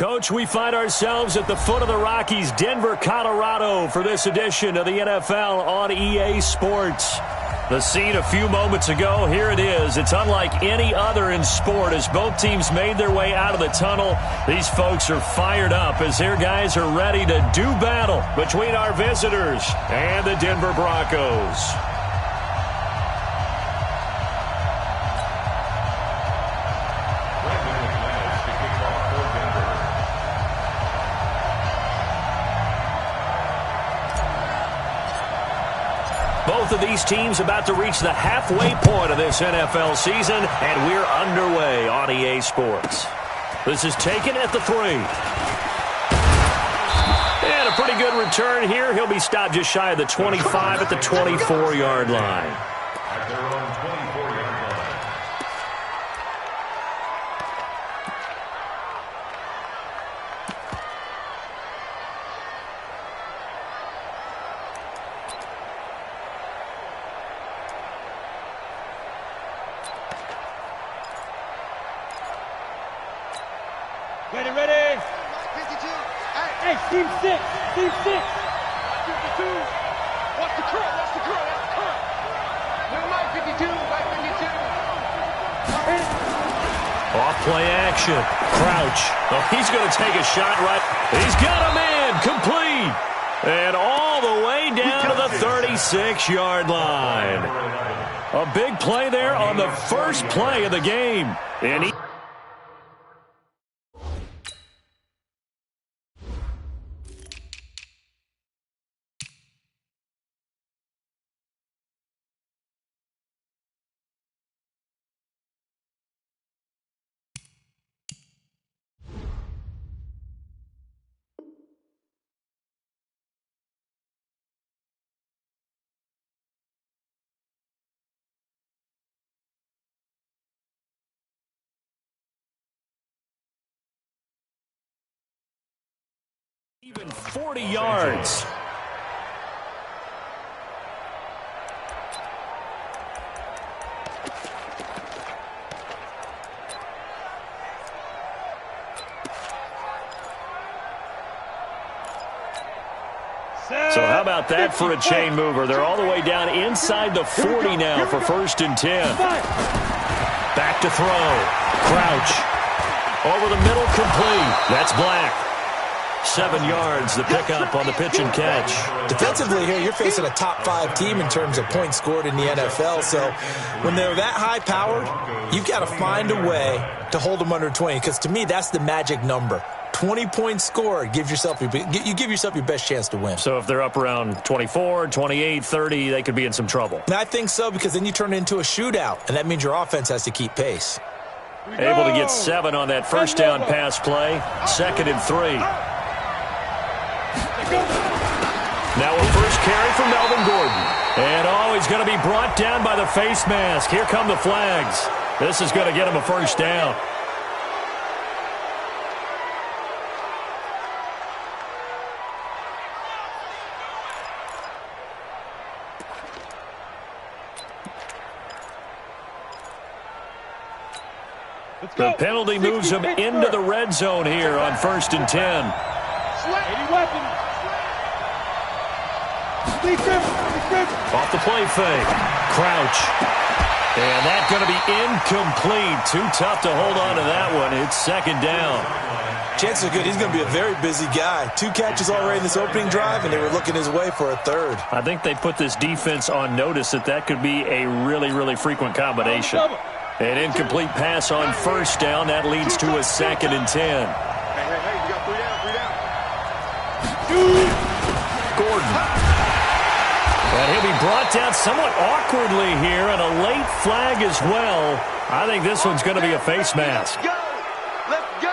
Coach, we find ourselves at the foot of the Rockies, Denver, Colorado, for this edition of the NFL on EA Sports. The scene a few moments ago, here it is. It's unlike any other in sport as both teams made their way out of the tunnel. These folks are fired up as their guys are ready to do battle between our visitors and the Denver Broncos. Both of these teams about to reach the halfway point of this NFL season, and we're underway on EA Sports. This is taken at the 3. And a pretty good return here. He'll be stopped just shy of the 25 at the 24-yard line. At their own 24-yard line. Ready. 52. Hey, team 6. 52. What's the curl? That's the curl. Never mind, 52. Back 52. Off-play action. Crouch. Oh, he's going to take a shot right. He's got a man. Complete. And all the way down to the 36-yard line. A big play there on the first play of the game. And he even 40 yards. So how about that for a chain mover? They're all the way down inside the 40 now for 1st and 10. Back to throw. Crouch. Over the middle, complete. That's Black. 7 yards, the pickup on the pitch and catch. Defensively here, you're facing a top-5 team in terms of points scored in the NFL. So when they're that high-powered, you've got to find a way to hold them under 20. Because to me, that's the magic number. 20 points scored, you give yourself your best chance to win. So if they're up around 24, 28, 30, they could be in some trouble. And I think so, because then you turn it into a shootout, and that means your offense has to keep pace. Able to get 7 on that first down pass play. 2nd and 3. Now a first carry for Melvin Gordon. And he's going to be brought down by the face mask. Here come the flags. This is going to get him a first down. The penalty moves him into the red zone here on 1st and 10. Off the play fake. Crouch. And that's going to be incomplete. Too tough to hold on to that one. It's 2nd down. Chances are good. He's going to be a very busy guy. 2 catches already in this opening drive, and they were looking his way for a 3rd. I think they put this defense on notice that could be a really, really frequent combination. An incomplete pass on 1st down. That leads to a 2nd and 10. Hey, you got 3 down. Gordon. And he'll be brought down somewhat awkwardly here, and a late flag as well. I think this one's going to be a face mask. Let's go. Let's go.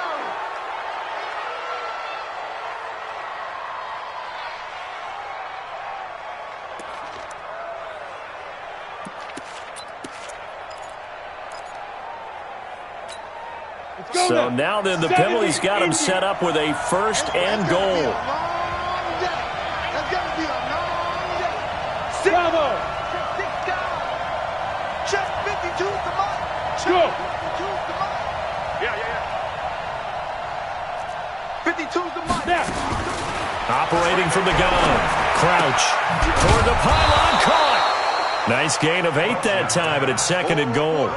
So now then the penalty's got him set up with a 1st and goal. Bravo! Check 52 is the mark. Check 52 is the mark. Yeah. 52's the money. Operating from the gun. Crouch. Toward the pylon. Caught. Nice gain of 8 that time, and it's 2nd and goal.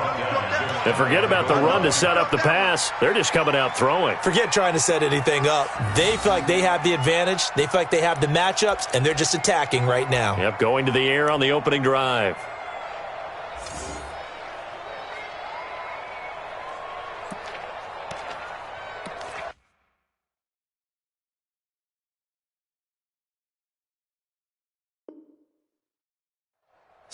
And forget about the run to set up the pass. They're just coming out throwing. Forget trying to set anything up. They feel like they have the advantage. They feel like they have the matchups, and they're just attacking right now. Yep, going to the air on the opening drive.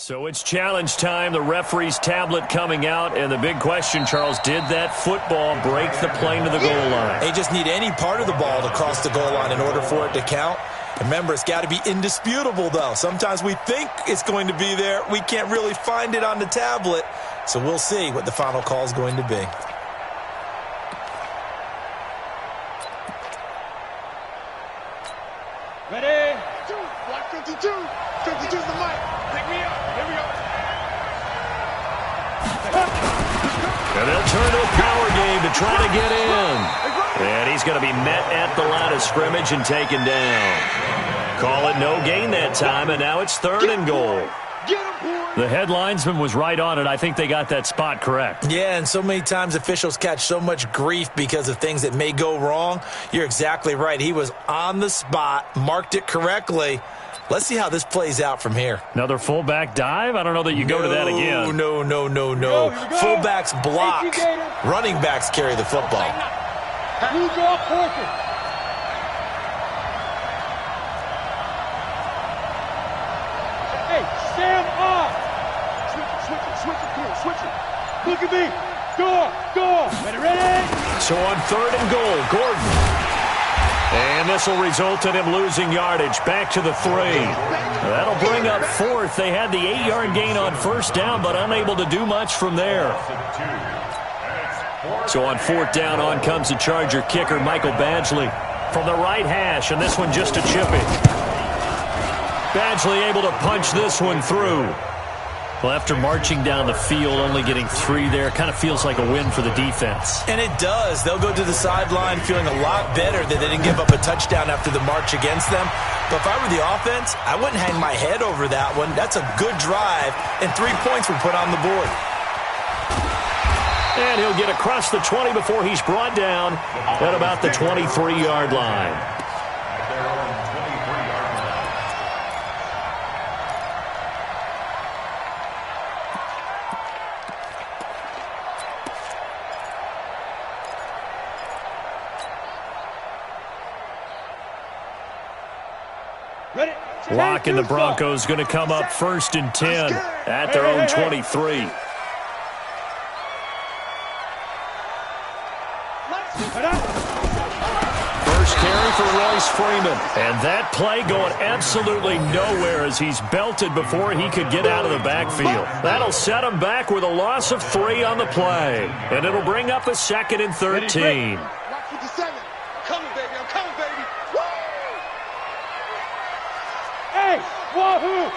So it's challenge time. The referee's tablet coming out. And the big question, Charles, did that football break the plane to the goal line? They just need any part of the ball to cross the goal line in order for it to count. Remember, it's got to be indisputable, though. Sometimes we think it's going to be there. We can't really find it on the tablet. So we'll see what the final call is going to be. Ready? Block 52. 52's the mic. Pick me up. Here we go. And they'll turn to a power game to try to get in. And he's going to be met at the line of scrimmage and taken down. Call it no gain that time, and now it's 3rd and goal. The head linesman was right on it. I think they got that spot correct. Yeah, and so many times officials catch so much grief because of things that may go wrong. You're exactly right. He was on the spot, marked it correctly. Let's see how this plays out from here. Another fullback dive? I don't know that you go to that again. No. Fullbacks block. Running backs carry the football. Who's off portion? Hey, stand up. Switch it. Look at me. Door. Ready? So on 3rd and goal, Gordon. And this will result in him losing yardage. Back to the 3. That'll bring up 4th. They had the 8-yard gain on 1st down, but unable to do much from there. So on 4th down, on comes the Charger kicker, Michael Badgley, from the right hash, and this one just a chipping. Badgley able to punch this one through. Well, after marching down the field, only getting 3 there, kind of feels like a win for the defense. And it does. They'll go to the sideline feeling a lot better that they didn't give up a touchdown after the march against them. But if I were the offense, I wouldn't hang my head over that one. That's a good drive, and 3 points were put on the board. And he'll get across the 20 before he's brought down at about the 23-yard line. Lock and the Broncos going to come up 1st and 10 at their own 23. First carry for Royce Freeman. And that play going absolutely nowhere as he's belted before he could get out of the backfield. That'll set him back with a loss of 3 on the play. And it'll bring up a 2nd and 13. Block 57. I'm coming, baby. Woo! Hey, wahoo!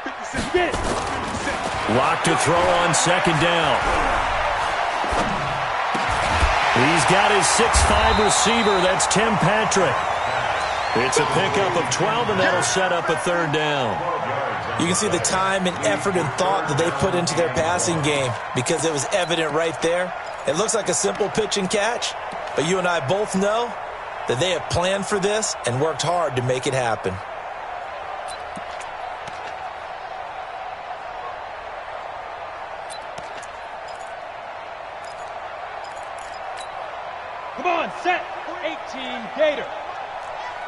56, get it! 56. Lock to throw on 2nd down. He's got his 6'5 receiver. That's Tim Patrick. It's a pickup of 12, and that'll set up a 3rd down. You can see the time and effort and thought that they put into their passing game because it was evident right there. It looks like a simple pitch and catch, but you and I both know that they have planned for this and worked hard to make it happen. Come on, set. 18, Gator.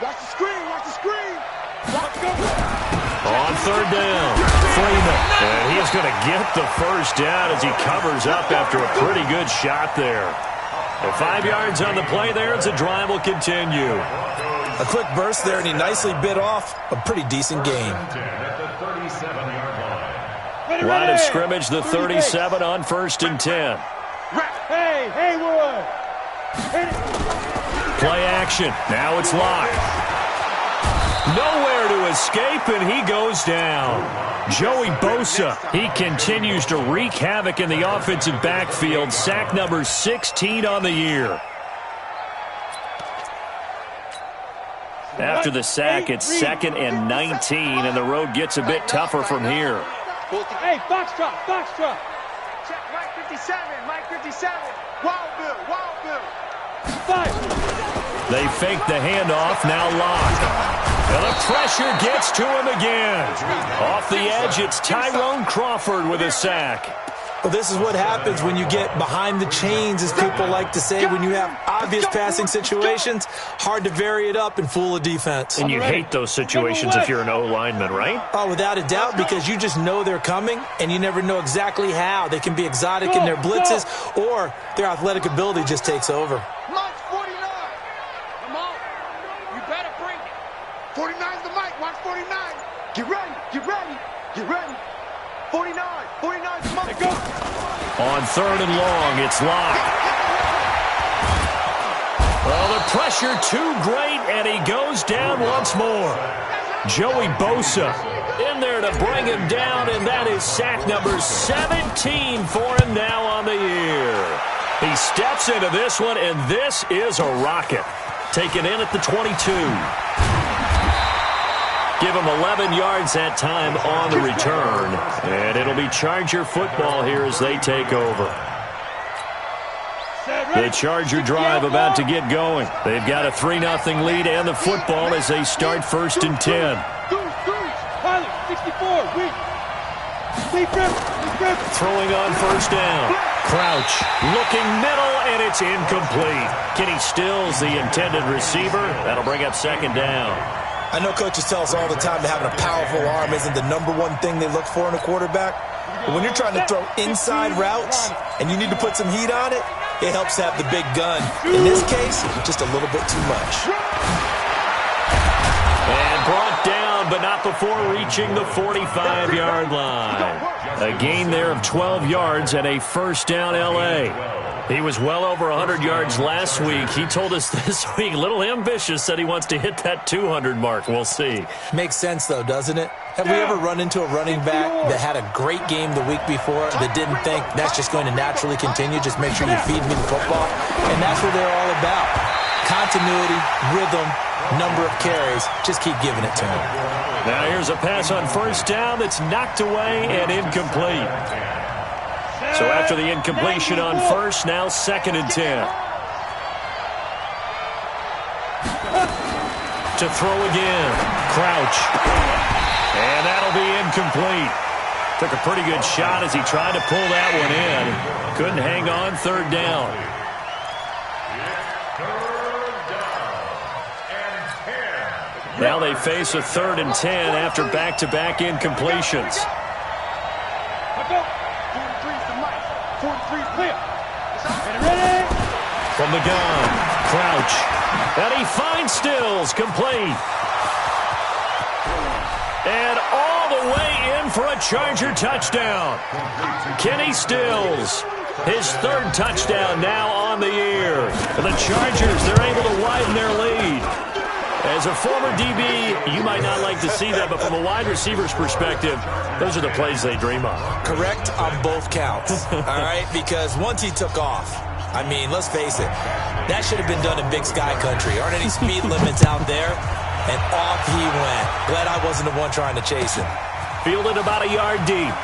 Watch the screen. On 3rd down, Freeman. And he's going to get the 1st down as he covers up after a pretty good shot there. And 5 yards on the play there as the drive will continue. A quick burst there, and he nicely bit off a pretty decent game. Line of scrimmage, the 37 on 1st and 10. Hey, Haywood. Play action. Now it's locked. Nowhere to escape, and he goes down. Joey Bosa, he continues to wreak havoc in the offensive backfield. Sack number 16 on the year. After the sack, it's 2nd and 19, and the road gets a bit tougher from here. Hey, box drop. Check Mike 57. Wild Bill. 5. They fake the handoff, now Locke. And the pressure gets to him again. Off the edge, it's Tyrone Crawford with a sack. Well, this is what happens when you get behind the chains, as people like to say. When you have obvious passing situations, hard to vary it up and fool a defense. And you hate those situations if you're an O-lineman, right? Oh, without a doubt, because you just know they're coming, and you never know exactly how. They can be exotic in their blitzes, or their athletic ability just takes over. Mike's 49. Come on. You better bring it. 49's the Mike. Watch 49. Get ready. 49. 49's the Mike. Go. On 3rd and long, it's Locke. Well, the pressure too great, and he goes down once more. Joey Bosa in there to bring him down, and that is sack number 17 for him now on the year. He steps into this one, and this is a rocket. Taken in at the 22. Give him 11 yards that time on the return. And it'll be Charger football here as they take over. The Charger drive about to get going. They've got a 3-0 lead and the football as they start 1st and 10. Pilot, 64, weak. Throwing on 1st down. Crouch looking middle, and it's incomplete. Kenny Stills, the intended receiver. That'll bring up 2nd down. I know coaches tell us all the time that having a powerful arm isn't the #1 thing they look for in a quarterback. But when you're trying to throw inside routes and you need to put some heat on it, it helps to have the big gun. In this case, just a little bit too much. And brought down, but not before reaching the 45-yard line. A gain there of 12 yards and a 1st down L.A. He was well over 100 yards last week. He told us this week, a little ambitious, said he wants to hit that 200 mark. We'll see. Makes sense, though, doesn't it? Have we ever run into a running back that had a great game the week before that didn't think that's just going to naturally continue? Just make sure you feed me the football. And that's what they're all about. Continuity, rhythm, number of carries. Just keep giving it to him. Now here's a pass on 1st down that's knocked away and incomplete. So after the incompletion on 1st, now 2nd and 10. To throw again. Crouch. And that'll be incomplete. Took a pretty good shot as he tried to pull that one in. Couldn't hang on 3rd down. Now they face a 3rd and 10 after back-to-back incompletions. From the gun, Crouch. And he finds Stills, complete. And all the way in for a Charger touchdown. Kenny Stills, his 3rd touchdown now on the year. And the Chargers, they're able to widen their lead. As a former DB, you might not like to see that, but from a wide receiver's perspective, those are the plays they dream of. Correct on both counts, all right? Because once he took off, I mean, let's face it, that should have been done in Big Sky Country. Aren't any speed limits out there? And off he went. Glad I wasn't the one trying to chase him. Fielded about a yard deep.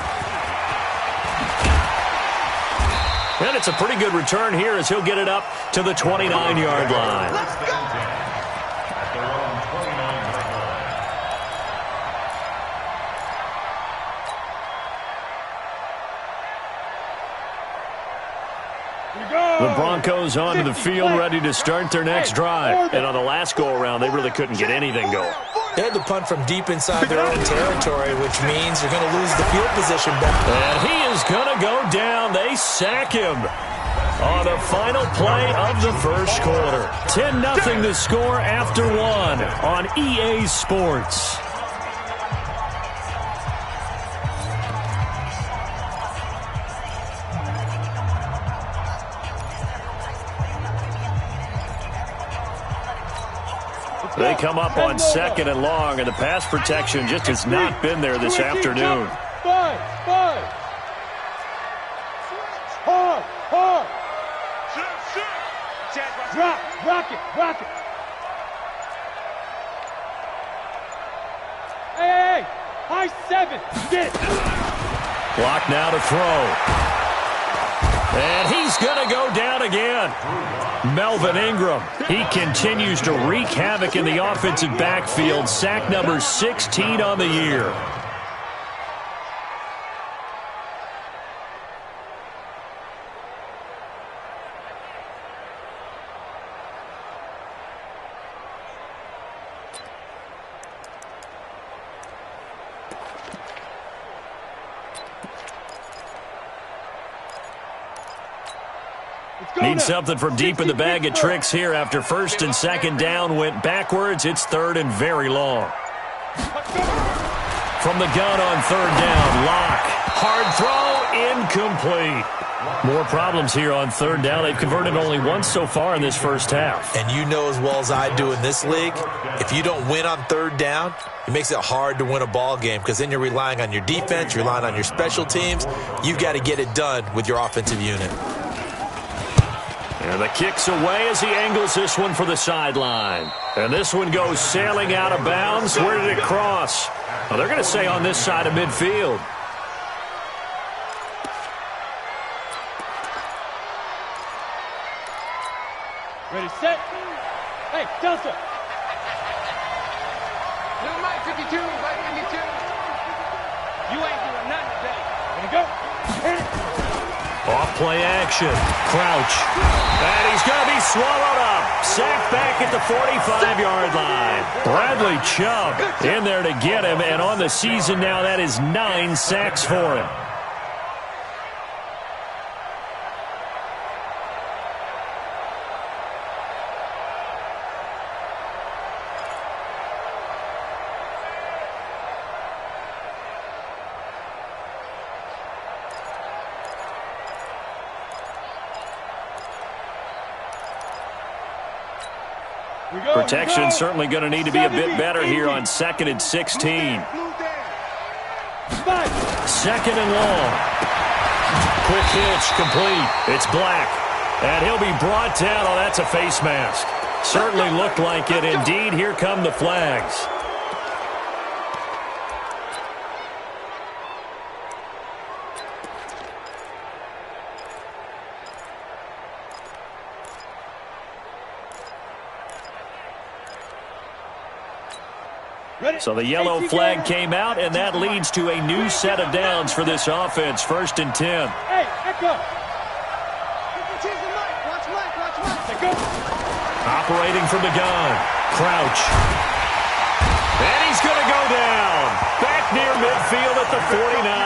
And it's a pretty good return here as he'll get it up to the 29-yard line. At their own 29-yard line. The Broncos onto the field, ready to start their next drive. And on the last go-around, they really couldn't get anything going. They had to punt from deep inside their own territory, which means you're going to lose the field position back. And he is going to go down. They sack him on the final play of the 1st quarter. 10-0 the score after 1 on EA Sports. They come up on 2nd and long, and the pass protection just has not been there this afternoon. Five. Hard. Drop. Rock it. High 7. Get it. Block now to throw. And he's going to go down again. Melvin Ingram, he continues to wreak havoc in the offensive backfield. Sack number 16 on the year. Need something from deep in the bag of tricks here after first and second down went backwards. It's third and very long. From the gun on third down, Lock. Hard throw, incomplete. More problems here on third down. They've converted only once so far in this first half. And you know as well as I do in this league, if you don't win on third down, it makes it hard to win a ball game because then you're relying on your defense, you're relying on your special teams. You've got to get it done with your offensive unit. And the kick's away as he angles this one for the sideline. And this one goes sailing out of bounds. Where did it cross? Well, they're going to say on this side of midfield. Ready, set. Hey, Delta. New Mike 52, Mike 52. You ain't doing nothing today. Ready, go. Hit it. Off play action. Crouch. And he's going to be swallowed up. Sacked back at the 45-yard line. Bradley Chubb in there to get him. And on the season now, that is 9 sacks for him. Protection certainly going to need to be a bit better here on 2nd and 16. 2nd and long. Quick hitch, complete. It's Black. And he'll be brought down. Oh, that's a face mask. Certainly looked like it. Indeed, here come the flags. So the yellow flag came out, and that leads to a new set of downs for this offense. 1st and 10. Hey, echo. Operating from the gun. Crouch. And he's going to go down. Back near midfield at the 49.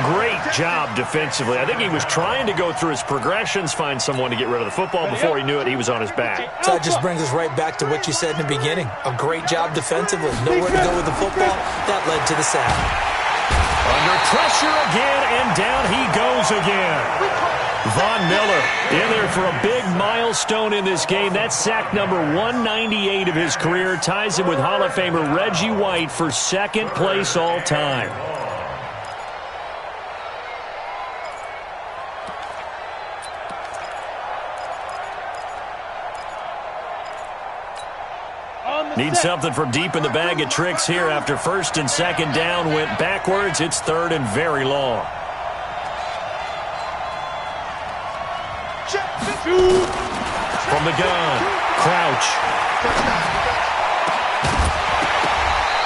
Great job defensively. I think he was trying to go through his progressions, find someone to get rid of the football. Before he knew it, he was on his back. So that just brings us right back to what you said in the beginning. A great job defensively. Nowhere to go with the football. That led to the sack. Under pressure again, and down he goes again. Von Miller in there for a big milestone in this game. That's sack number 198 of his career. Ties him with Hall of Famer Reggie White for 2nd place all time. Need something from deep in the bag of tricks here after 1st and 2nd down went backwards. It's 3rd and very long. From the gun, Crouch.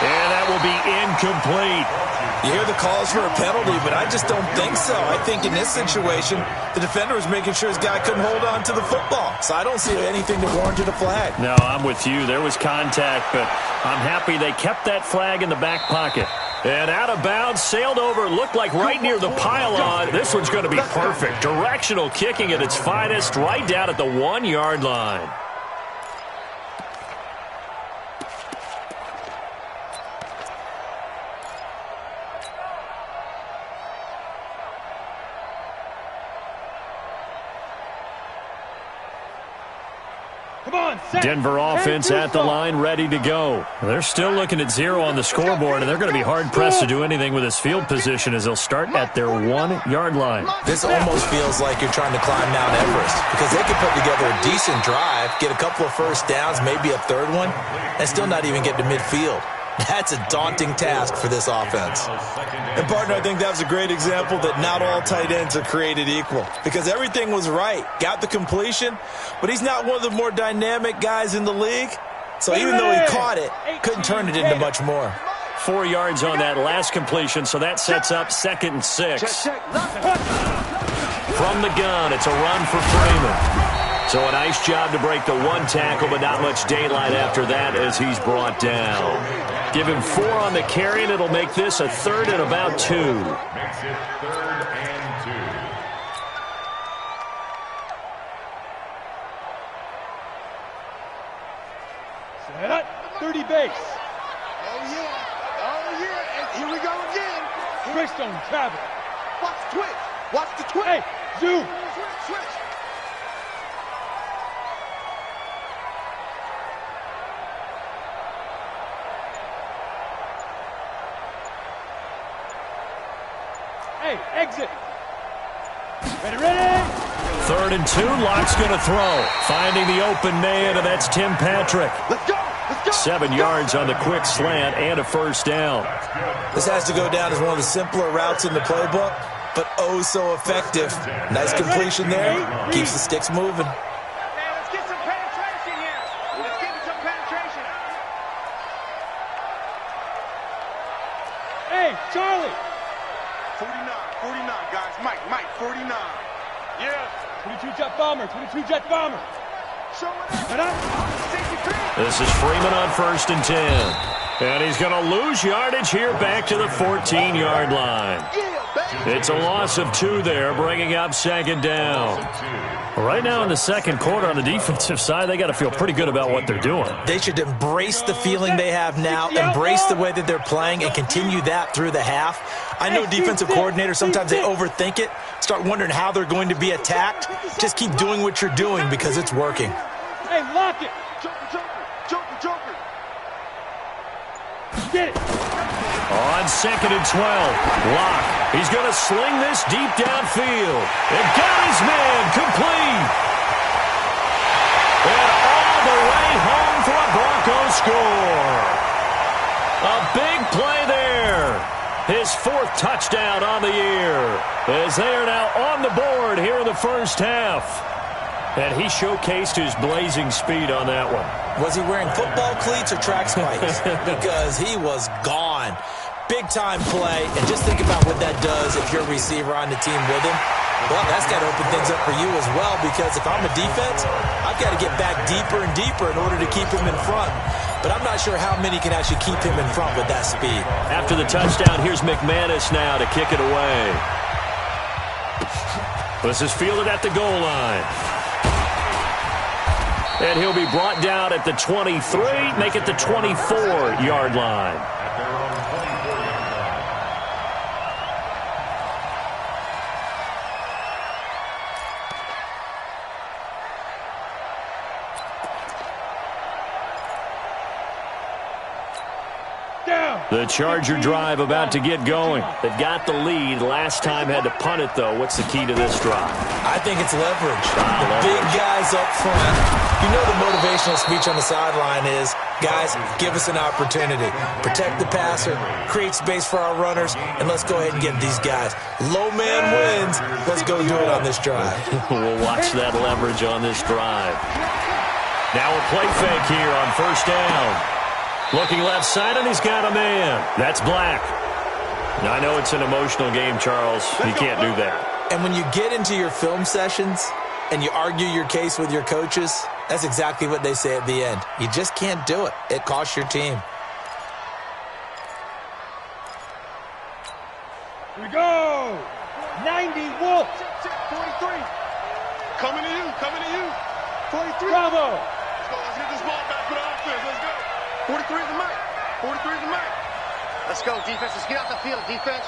And that will be incomplete. You hear the calls for a penalty, but I just don't think so. I think in this situation, the defender was making sure his guy couldn't hold on to the football. So I don't see anything that warranted a flag. No, I'm with you. There was contact, but I'm happy they kept that flag in the back pocket. And out of bounds, sailed over, looked like right near the pylon. This one's going to be perfect. Directional kicking at its finest, right down at the 1-yard line. Denver offense at the line, ready to go. They're still looking at 0 on the scoreboard, and they're going to be hard-pressed to do anything with this field position as they'll start at their 1-yard line. This almost feels like you're trying to climb Mount Everest because they could put together a decent drive, get a couple of first downs, maybe a third one, and still not even get to midfield. That's a daunting task for this offense. And, partner, I think that was a great example that not all tight ends are created equal because everything was right. Got the completion, but he's not one of the more dynamic guys in the league. So even though he caught it, couldn't turn it into much more. 4 yards on that last completion, so that sets up 2nd and 6. From the gun, it's a run for Freeman. So a nice job to break the 1 tackle, but not much daylight after that as he's brought down. Give him 4 on the carry, and it'll make this a 3rd and about 2. Makes it 3rd and 2. Set up, 30 base. Oh, yeah. Oh, yeah. And here we go again. Twist on travel. Watch the twist. Watch the twist. Hey, zoom. Switch. Hey, exit. Ready. 3rd and 2, Locke's going to throw. Finding the open man, and that's Tim Patrick. Let's go. 7 yards on the quick slant and a 1st down. This has to go down as one of the simpler routes in the playbook, but oh so effective. Nice completion there. Keeps the sticks moving. Hey, let's get some penetration here. Let's get some penetration. Hey, Charlie. 49, guys. Mike, 49. Yeah. 22 jet bomber. Show it up. Set up. Safety cream. This is Freeman on 1st and 10. And he's going to lose yardage here back to the 14-yard line. Yeah, baby. It's a loss of 2 there, bringing up 2nd down. Right now in the 2nd quarter on the defensive side, they got to feel pretty good about what they're doing. They should embrace the feeling they have now, embrace the way that they're playing, and continue that through the half. I know defensive coordinators, sometimes they overthink it, start wondering how they're going to be attacked. Just keep doing what you're doing because it's working. Hey, lock it. Joker. Get it. On 2nd and 12, Locke. He's going to sling this deep downfield. And got his man complete. And all the way home for a Broncos score. A big play there. His 4th touchdown on the year. As they are now on the board here in the first half. And he showcased his blazing speed on that one. Was he wearing football cleats or track spikes? Because he was gone. Big-time play, and just think about what that does if you're a receiver on the team with him. Well, that's got to open things up for you as well, because if I'm a defense, I've got to get back deeper and deeper in order to keep him in front. But I'm not sure how many can actually keep him in front with that speed. After the touchdown, here's McManus now to kick it away. This is fielded at the goal line. And he'll be brought down at the 23, make it the 24-yard line. At their own 24-yard line. Down. The Charger drive about to get going. They've got the lead. Last time had to punt it, though. What's the key to this drive? I think it's leverage. The big guys up front. You know the motivational speech on the sideline is, guys, give us an opportunity. Protect the passer, create space for our runners, and let's go ahead and get these guys. Low man wins. Let's go do it on this drive. We'll watch that leverage on this drive. Now a play fake here on 1st down. Looking left side, and he's got a man. That's Black. Now, I know it's an emotional game, Charles. You can't do that. And when you get into your film sessions and you argue your case with your coaches, that's exactly what they say at the end. You just can't do it. It costs your team. Here we go. 90 Wolf. 43. Coming to you. 43. Bravo. Let's get this ball back for the offense. Let's go. 43 is the Mike. 43 is the Mike. Let's go, defense. Let's get off the field, defense.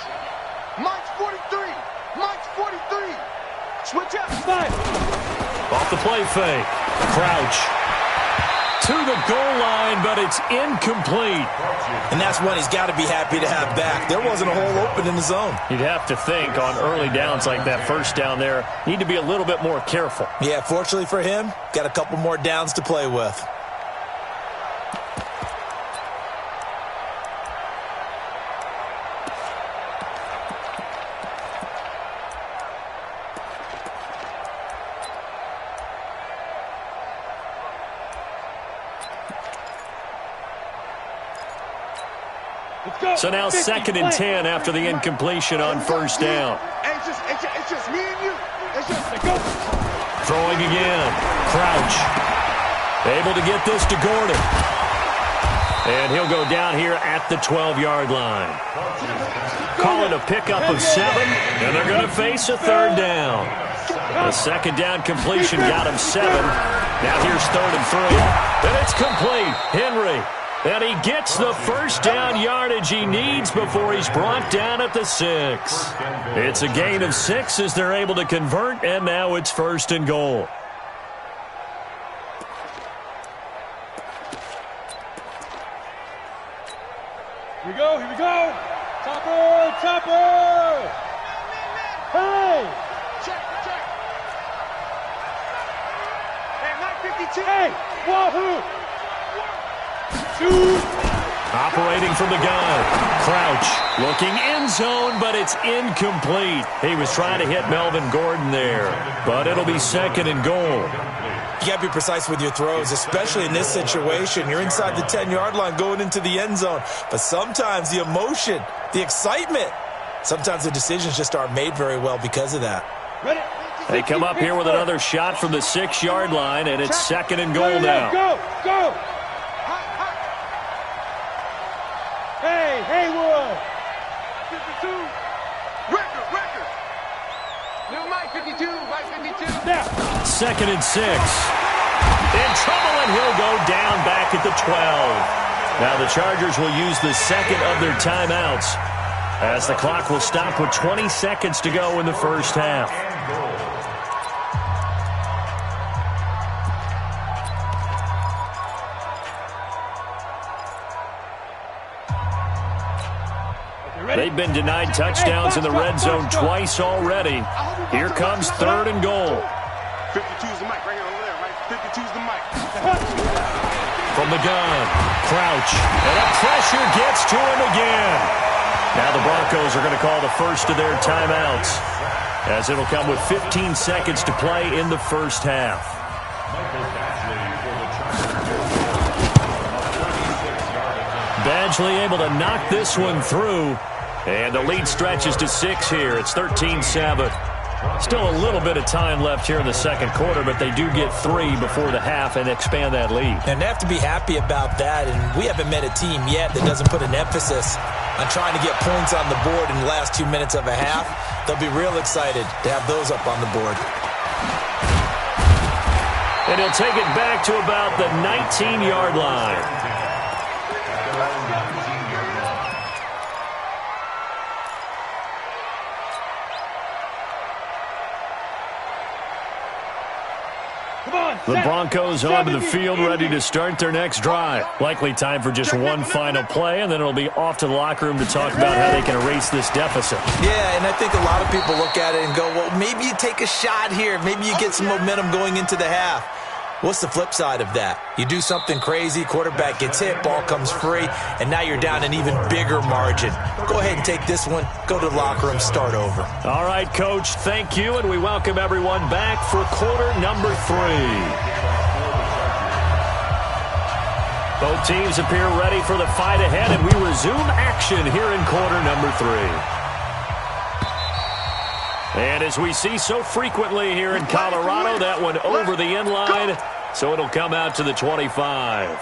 Mike's 43. Mike's 43. Switch up. Five. Off the play fake. Crouch. To the goal line, but it's incomplete. And that's one he's got to be happy to have back. There wasn't a hole open in the zone. You'd have to think on early downs like that 1st down there, need to be a little bit more careful. Yeah, fortunately for him, got a couple more downs to play with. So now 2nd and 10 after the incompletion on first down. Hey, it's just me and you. It's just go. Throwing again. Crouch. Able to get this to Gordon. And he'll go down here at the 12-yard line. Call it a pickup of 7, and they're going to face a 3rd down. The 2nd down completion got him 7. Now here's 3rd and 3. And it's complete. Henry. And he gets the first down yardage he needs before he's brought down at the 6. It's a gain of 6 as they're able to convert, and now it's 1st and goal. Here we go. Chopper. Hey. Check. Hey, 952. Hey, wahoo. Shoot. Operating from the gun. Crouch. Looking end zone, but it's incomplete. He was trying to hit Melvin Gordon there, but it'll be 2nd and goal. You got to be precise with your throws, especially in this situation. You're inside the 10-yard line going into the end zone. But sometimes the emotion, the excitement, sometimes the decisions just aren't made very well because of that. Ready. They come up here with another shot from the 6-yard line, and it's 2nd and goal now. Go. Hey, Haywood. 52. Record. New Mike 52. Now. 2nd and 6. In trouble, and he'll go down back at the 12. Now the Chargers will use the 2nd of their timeouts as the clock will stop with 20 seconds to go in the first half. They've been denied touchdowns in the red zone twice already. Here comes 3rd and goal. 52's the mic right here over there, right? 52's the mic. From the gun, Crouch, and a pressure gets to him again. Now the Broncos are going to call the first of their timeouts, as it'll come with 15 seconds to play in the first half. Badgley able to knock this one through, and the lead stretches to 6 here. It's 13-7. Still a little bit of time left here in the second quarter, but they do get 3 before the half and expand that lead. And they have to be happy about that, and we haven't met a team yet that doesn't put an emphasis on trying to get points on the board in the last 2 minutes of a half. They'll be real excited to have those up on the board. And he'll take it back to about the 19-yard line. The Broncos onto the field, ready to start their next drive. Likely time for just one final play, and then it'll be off to the locker room to talk about how they can erase this deficit. Yeah, and I think a lot of people look at it and go, well, maybe you take a shot here. Maybe you get some momentum going into the half. What's the flip side of that? You do something crazy, quarterback gets hit, ball comes free, and now you're down an even bigger margin. Go ahead and take this one, go to the locker room, start over. All right, Coach, thank you, and we welcome everyone back for quarter number 3. Both teams appear ready for the fight ahead, and we resume action here in quarter number 3. And as we see so frequently here in Colorado, that one over the end line, so it'll come out to the 25.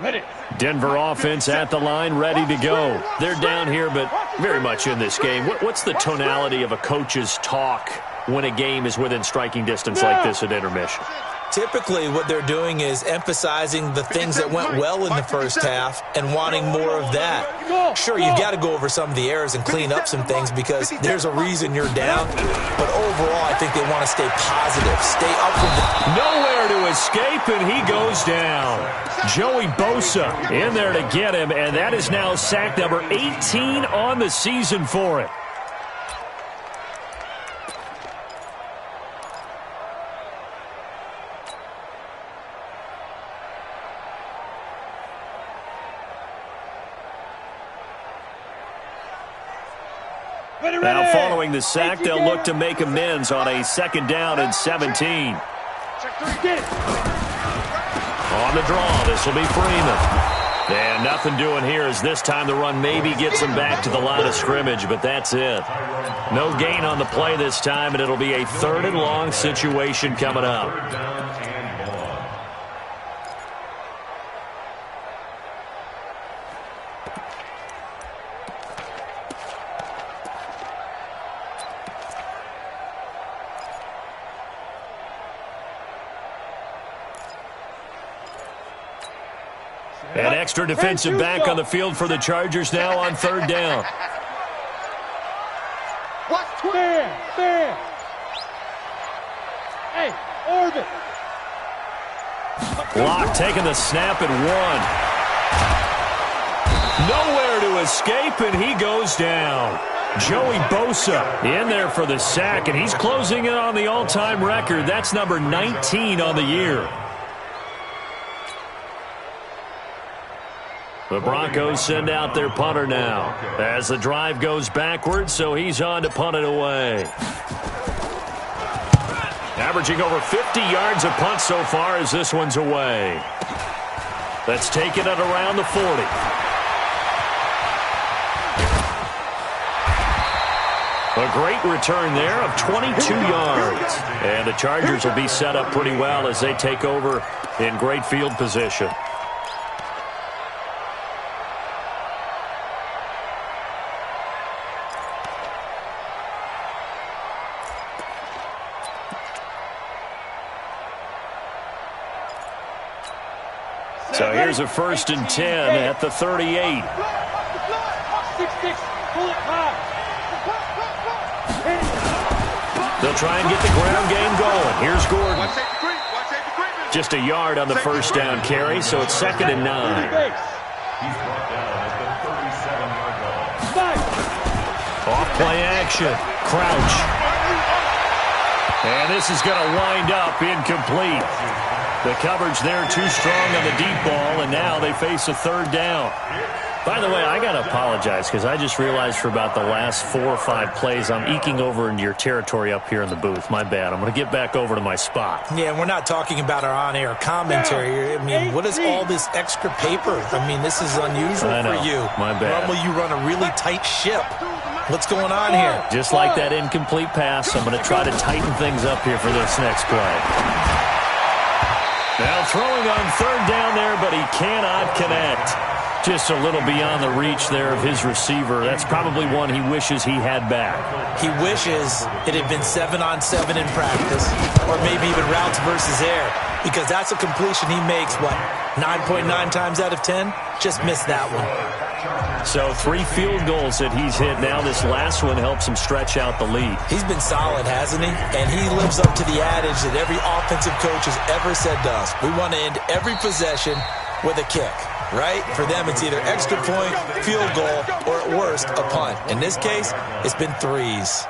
Ready. Denver offense at the line, ready to go. They're down here, but very much in this game. What's the tonality of a coach's talk when a game is within striking distance like this at intermission? Typically, what they're doing is emphasizing the things that went well in the first half and wanting more of that. Sure, you've got to go over some of the errors and clean up some things because there's a reason you're down. But overall, I think they want to stay positive, stay up with it. Nowhere to escape, and he goes down. Joey Bosa in there to get him, and that is now sack number 18 on the season for it. Now following the sack, they'll look to make amends on a 2nd down and 17. Check 3. Get it. On the draw, this will be Freeman. And nothing doing here as this time the run maybe gets him back to the line of scrimmage, but that's it. No gain on the play this time, and it'll be a 3rd and long situation coming up. An extra defensive back on the field for the Chargers now on 3rd down. Fair. Hey, orbit. Locke taking the snap at 1. Nowhere to escape, and he goes down. Joey Bosa in there for the sack, and he's closing in on the all-time record. That's number 19 on the year. The Broncos send out their punter now as the drive goes backwards, so he's on to punt it away. Averaging over 50 yards a punt so far as this one's away. Let's take it at around the 40. A great return there of 22 yards. And the Chargers will be set up pretty well as they take over in great field position. So here's a 1st and 10 at the 38. 6-6, pull it high. They'll try and get the ground game going. Here's Gordon. Just a yard on the 1st down carry, so it's 2nd and 9. He's brought down at the 37-yard line. Off play action. Crouch. And this is going to wind up incomplete. The coverage there too strong on the deep ball, and now they face a 3rd down. By the way, I got to apologize because I just realized for about the last 4 or 5 plays I'm eking over into your territory up here in the booth. My bad. I'm going to get back over to my spot. Yeah, we're not talking about our on-air commentary. I mean, what is all this extra paper? I mean, this is unusual for you. My bad. Normally you run a really tight ship. What's going on here? Just like that incomplete pass, I'm going to try to tighten things up here for this next play. Now throwing on 3rd down there, but he cannot connect. Just a little beyond the reach there of his receiver. That's probably one he wishes he had back. He wishes it had been 7-on-7 in practice, or maybe even routes versus air, because that's a completion he makes, 9.9 times out of 10? Just missed that one. So 3 field goals that he's hit now. This last one helps him stretch out the lead. He's been solid, hasn't he? And he lives up to the adage that every offensive coach has ever said to us. We want to end every possession with a kick, right? For them, it's either extra point, field goal, or at worst, a punt. In this case, it's been 3s.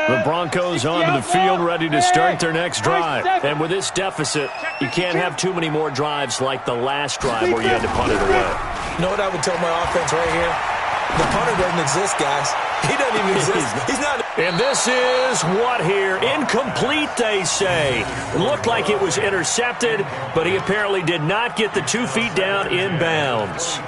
The Broncos onto the field, ready to start their next drive. And with this deficit, you can't have too many more drives like the last drive where you had to punt it away. You know what I would tell my offense right here? The punter doesn't exist, guys. He doesn't even exist. He's not. And this is what here? Incomplete, they say. It looked like it was intercepted, but he apparently did not get the 2 feet down in bounds.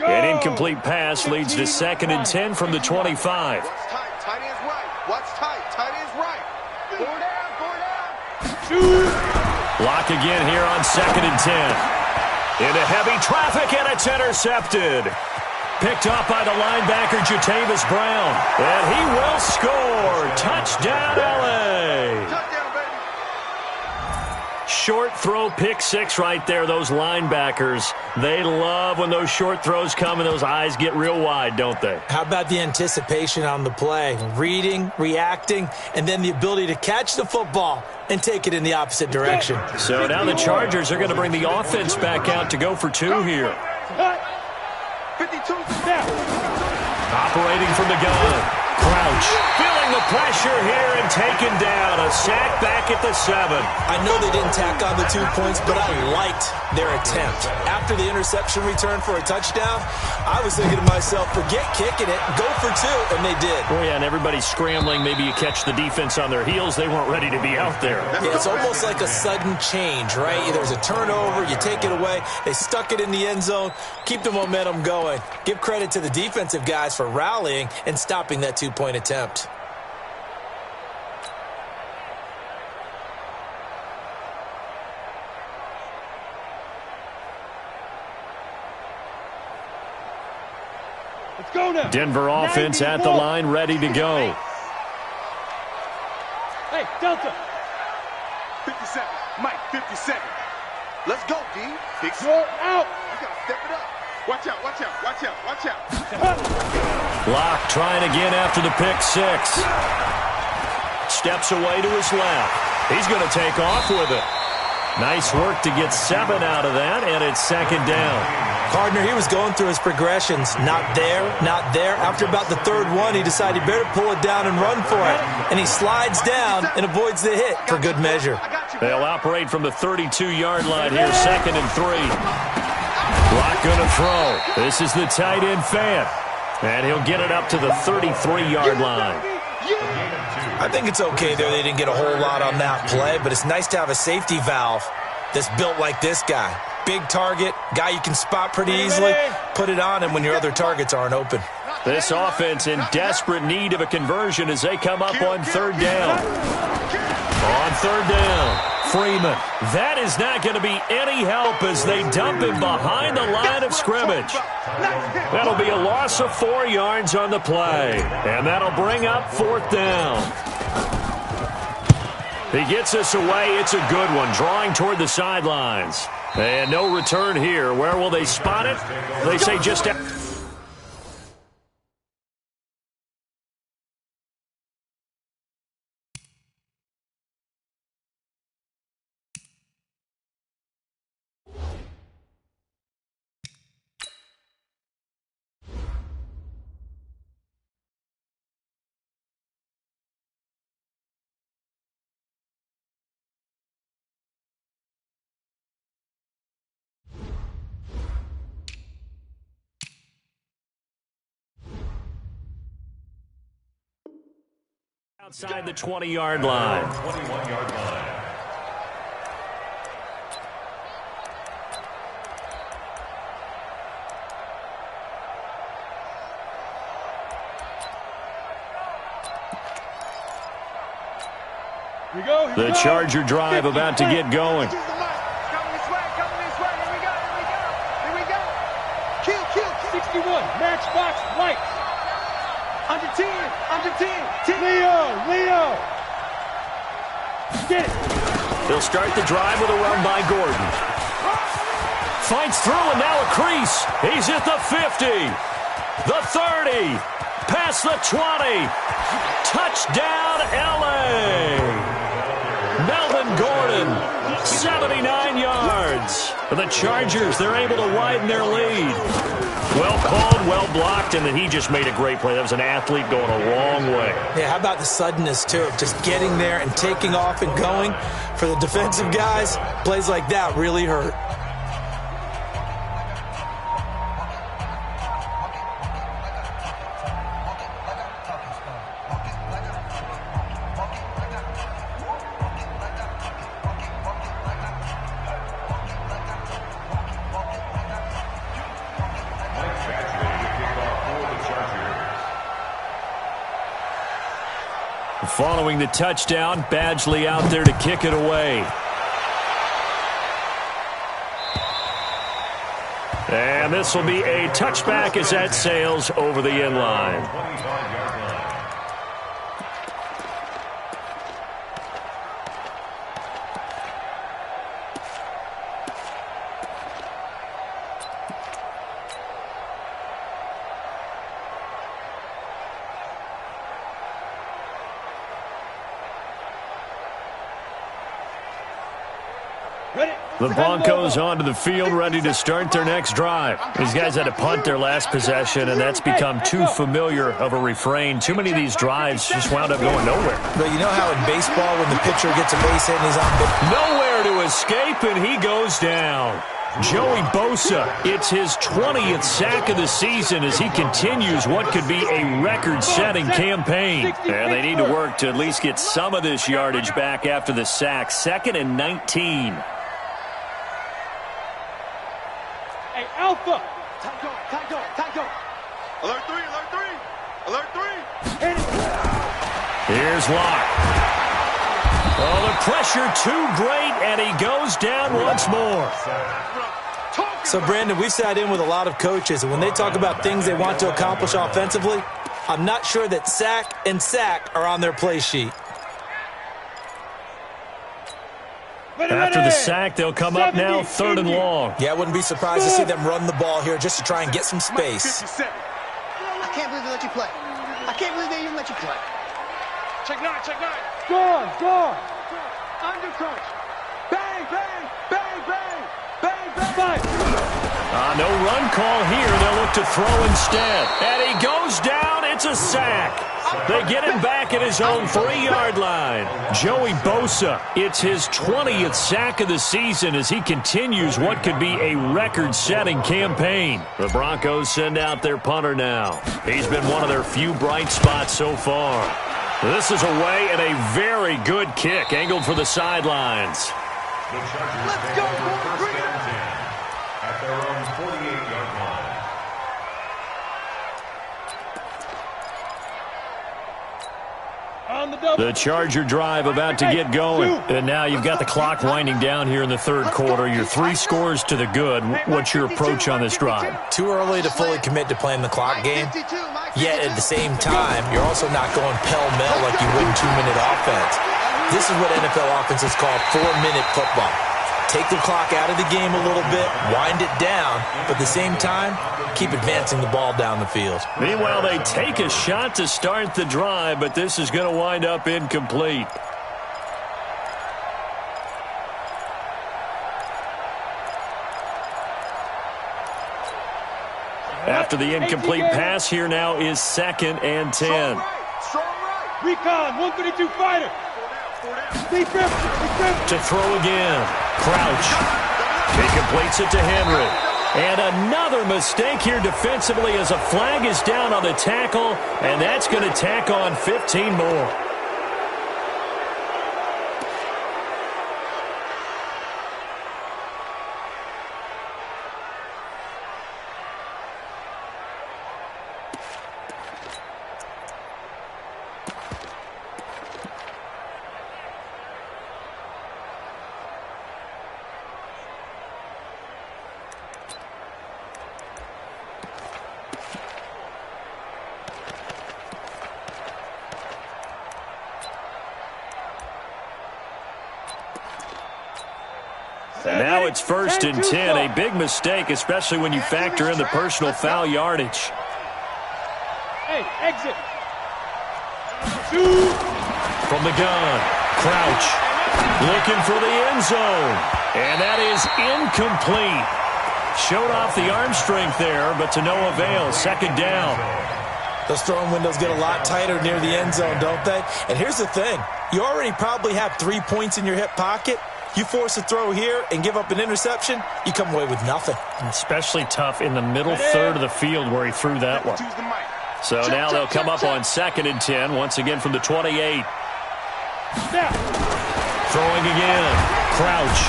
An incomplete pass leads to 2nd and 10 from the 25. What's tight? Tight end's right. What's tight? Tight end's right. Go down. Lock again here on 2nd and 10. Into heavy traffic, and it's intercepted. Picked up by the linebacker, Jatavis Brown. And he will score. Touchdown, L.A. Touchdown, baby. Short throw pick six right there, those linebackers. They love when those short throws come and those eyes get real wide, don't they? How about the anticipation on the play? Reading, reacting, and then the ability to catch the football and take it in the opposite direction. So now the Chargers are going to bring the offense back out to go for two here. 52 Snap. Operating from the gun. Crouch. Feeling the pressure here and taken down. A sack back at the 7. I know they didn't tack on the 2 points, but I liked their attempt. After the interception return for a touchdown, I was thinking to myself, forget kicking it, go for 2, and they did. Oh, yeah, and everybody's scrambling. Maybe you catch the defense on their heels. They weren't ready to be out there. Yeah, it's almost like a sudden change, right? There's a turnover, you take it away, they stuck it in the end zone, keep the momentum going. Give credit to the defensive guys for rallying and stopping that 2-point attempt. Let's go now. Denver offense at the line, ready to go. Hey, Delta. 57. Mike, 57. Let's go, D. Big You're out. You gotta step it up. Watch out, watch out, watch out, watch out. Lock trying again after the pick 6. Steps away to his left. He's going to take off with it. Nice work to get 7 out of that, and it's second down. Partner, he was going through his progressions. Not there, not there. After about the third one, he decided he better pull it down and run for it. And he slides down and avoids the hit for good measure. They'll operate from the 32-yard line here, 2nd and 3. Lock going to throw. This is the tight end fan. And he'll get it up to the 33-yard line. I think it's okay there. They didn't get a whole lot on that play, but it's nice to have a safety valve that's built like this guy. Big target, guy you can spot pretty easily. Put it on him when your other targets aren't open. This offense in desperate need of a conversion as they come up on 3rd down. On 3rd down, Freeman. That is not going to be any help as they dump him behind the line of scrimmage. That'll be a loss of 4 yards on the play. And that'll bring up 4th down. He gets us away. It's a good one, drawing toward the sidelines. And no return here. Where will they spot it? They say just... outside the 20-yard line. 21-yard line. Here we go. Here we The go. Charger drive about to get going. Coming this way, coming this way. Here we go, here we go. Here we go. Kill, kill, kill. 61. Matchbox lights. Under 10, under 10. Leo. Get it. They'll start the drive with a run by Gordon. Fights through and now a crease. He's at the 50, the 30, past the 20. Touchdown, L.A. Melvin Gordon, 79 yards. For the Chargers, they're able to widen their lead. Well called, well blocked, and then he just made a great play. That was an athlete going a long way. Yeah, how about the suddenness, too? Just getting there and taking off and going. For the defensive guys, plays like that really hurt. Following the touchdown, Badgley out there to kick it away. And this will be a touchback as that sails over the end line. 25-yard line. The Broncos onto the field, ready to start their next drive. These guys had to punt their last possession, and that's become too familiar of a refrain. Too many of these drives just wound up going nowhere. But you know how in baseball, when the pitcher gets a base hit and he's on base? Nowhere to escape, and he goes down. Joey Bosa, it's his 20th sack of the season as he continues what could be a record-setting campaign. And they need to work to at least get some of this yardage back after the sack. 2nd and 19. Hey, Alpha! Time go. Alert 3, alert 3. Alert 3. Here's Locke. Oh, the pressure too great, and he goes down once more. So, Brandon, we've sat in with a lot of coaches, and when they talk about things they want to accomplish offensively, I'm not sure that sack and sack are on their play sheet. After the sack, they'll come up now 3rd and long. Yeah, I wouldn't be surprised to see them run the ball here just to try and get some space. I can't believe they let you play. I can't believe they even let you play. Check 9, check 9. Gone. Under crunch. Bang, bang, bang, bang, bang, bang. No run call here. They'll look to throw instead. And he goes down. It's a sack. They get him back at his own 3-yard line. Joey Bosa, it's his 20th sack of the season as he continues what could be a record-setting campaign. The Broncos send out their punter now. He's been one of their few bright spots so far. This is away and a very good kick angled for the sidelines. The Chargers take over 1st and 10 at their own 48-yard line. On the double. The Charger drive about to get going. And now you've got the clock winding down here in the 3rd quarter. You're 3 scores to the good. What's your approach on this drive? Too early to fully commit to playing the clock game. Yet at the same time, you're also not going pell-mell like you would in 2-minute offense. This is what NFL offenses call 4-minute football. Take the clock out of the game a little bit, wind it down, but at the same time, keep advancing the ball down the field. Meanwhile, they take a shot to start the drive, but this is going to wind up incomplete. After the incomplete pass, here now is 2nd and 10. Recon, 132 fighter. To throw again. Crouch. He completes it to Henry. And another mistake here defensively as a flag is down on the tackle, and that's going to tack on 15 more. And now it's 1st and 10, a big mistake, especially when you factor in the personal foul yardage. Hey, exit. From the gun, Crouch, looking for the end zone. And that is incomplete. Showed off the arm strength there, but to no avail. 2nd down. Those throwing windows get a lot tighter near the end zone, don't they? And here's the thing. You already probably have 3 points in your hip pocket. You force a throw here and give up an interception, you come away with nothing. Especially tough in the middle 3rd of the field where he threw that one. So now they'll come up on 2nd and 10, once again from the 28. Throwing again. Crouch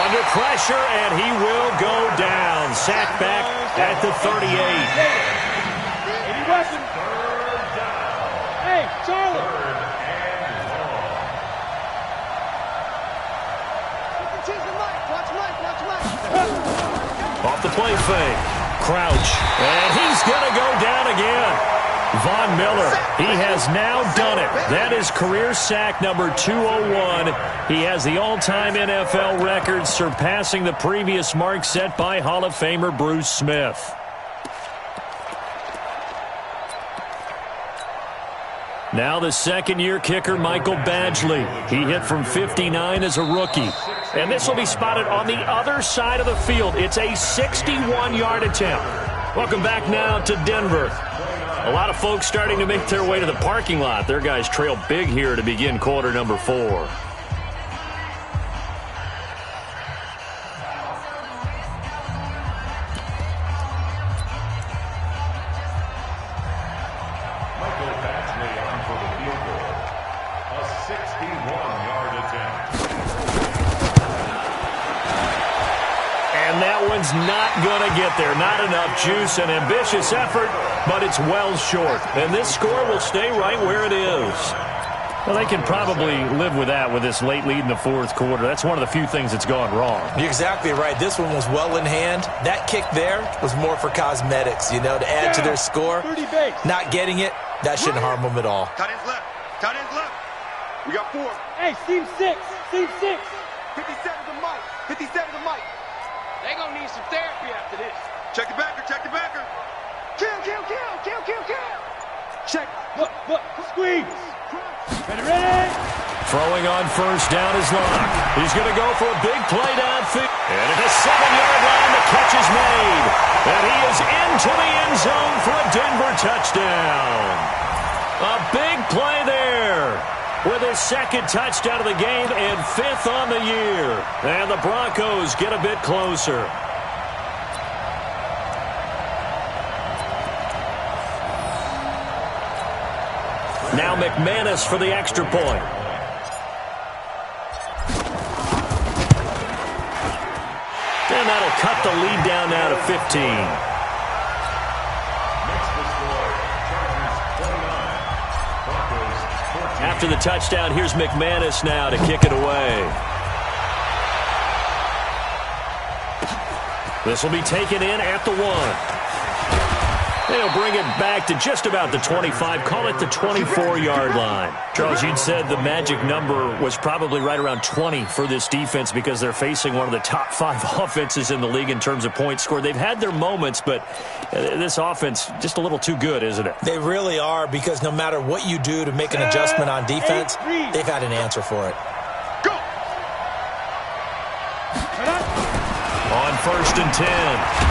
under pressure, and he will go down. Sacked back at the 38. Any weapon? Hey, Charlie. Off the play fake. Crouch. And he's going to go down again. Von Miller, he has now done it. That is career sack number 201. He has the all-time NFL record, surpassing the previous mark set by Hall of Famer Bruce Smith. Now the second-year kicker, Michael Badgley. He hit from 59 as a rookie. And this will be spotted on the other side of the field. It's a 61-yard attempt. Welcome back now to Denver. A lot of folks starting to make their way to the parking lot. Their guys trail big here to begin quarter number 4. Not going to get there. Not enough juice. An ambitious effort, but it's well short. And this score will stay right where it is. Well, they can probably live with that with this late lead in the fourth quarter. That's one of the few things that's gone wrong. You're exactly right. This one was well in hand. That kick there was more for cosmetics, to add to their score. Not getting it, that shouldn't harm them at all. Tight ends left. Tight ends left. We got 4. Hey, seam 6. Seam 6. 57 to Mike. 57 to Mike. They gonna need some therapy after this. Check the backer, check the backer. Kill. Check. Look, squeeze. Ready. Throwing on first down is Locke. He's going to go for a big play downfield. And at the 7-yard line, the catch is made. And he is into the end zone for a Denver touchdown. A big play there with his second touchdown of the game and 5th on the year. And the Broncos get a bit closer. Now McManus for the extra point. And that'll cut the lead down now to 15. After the touchdown, here's McManus now to kick it away. This will be taken in at the 1. They'll bring it back to just about the 25. Call it the 24-yard line. Charles, you'd said the magic number was probably right around 20 for this defense because they're facing one of the top 5 offenses in the league in terms of points scored. They've had their moments, but this offense just a little too good, isn't it? They really are, because no matter what you do to make an adjustment on defense, they've had an answer for it. On 1st and 10,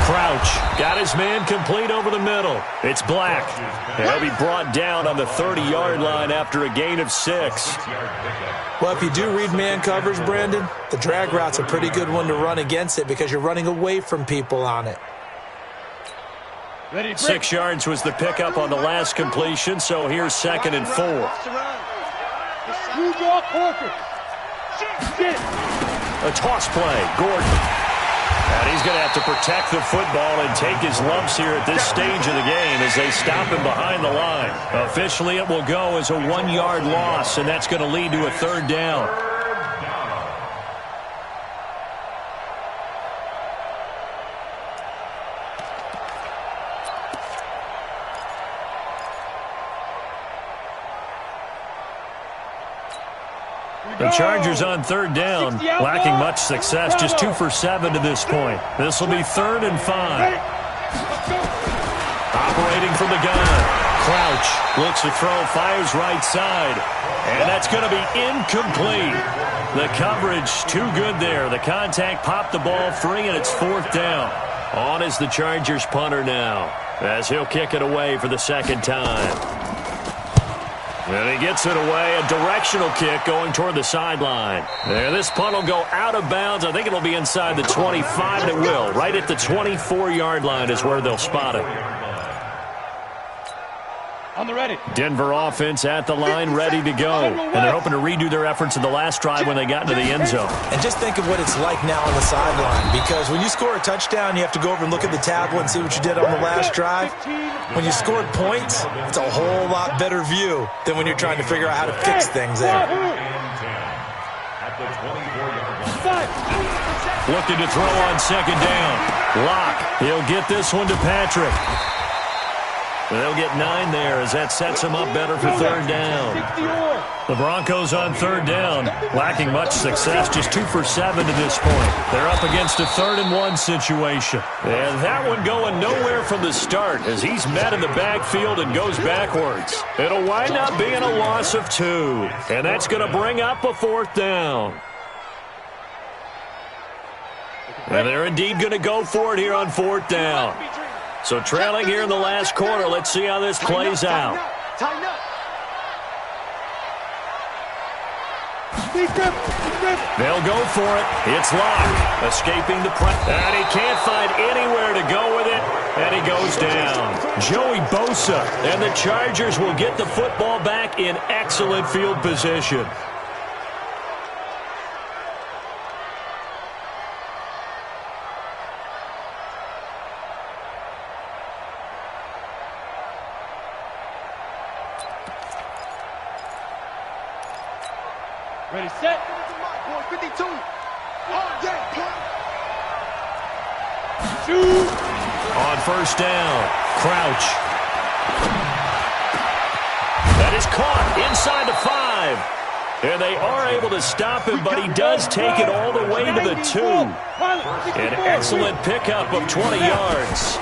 Crouch got his man complete over the middle. It's Black. He'll be brought down on the 30-yard line after a gain of 6. Well, if you do read man coverage, Brandon, the drag route's a pretty good one to run against it because you're running away from people on it. 6 yards was the pickup on the last completion, so here's 2nd and 4. A toss play, Gordon. And he's going to have to protect the football and take his lumps here at this stage of the game as they stop him behind the line. Officially, it will go as a 1-yard loss, and that's going to lead to a 3rd down. The Chargers on 3rd down, lacking much success, just 2 for 7 to this point. This will be 3rd and 5. Operating from the gun. Crouch looks to throw, fires right side. And that's going to be incomplete. The coverage too good there. The contact popped the ball free, and it's 4th down. On is the Chargers punter now, as he'll kick it away for the 2nd time. And he gets it away, a directional kick going toward the sideline. There, this punt will go out of bounds. I think it'll be inside the 25, and it will. Right at the 24-yard line is where they'll spot it. On the ready. Denver offense at the line, ready to go. And they're hoping to redo their efforts in the last drive when they got into the end zone. And just think of what it's like now on the sideline, because when you score a touchdown, you have to go over and look at the tablet and see what you did on the last drive. When you scored points, it's a whole lot better view than when you're trying to figure out how to fix things there. Looking to throw on 2nd down. Locke, he'll get this one to Patrick. They'll get 9 there as that sets them up better for 3rd down. The Broncos on 3rd down, lacking much success, just 2 for 7 to this point. They're up against a 3rd and 1 situation. And that one going nowhere from the start as he's met in the backfield and goes backwards. It'll wind up being a loss of 2. And that's going to bring up a 4th down. And they're indeed going to go for it here on 4th down. So trailing here in the last quarter. Let's see how this plays out. Tighten up. They'll go for it. It's Locke, escaping the press. And he can't find anywhere to go with it, and he goes down. Joey Bosa, and the Chargers will get the football back in excellent field position. Ready, set. 52. All day, Shoot. On 1st down, Crouch. That is caught inside the 5. And they are able to stop him, but he does take it all the way to the 2. An excellent pickup of 20 yards.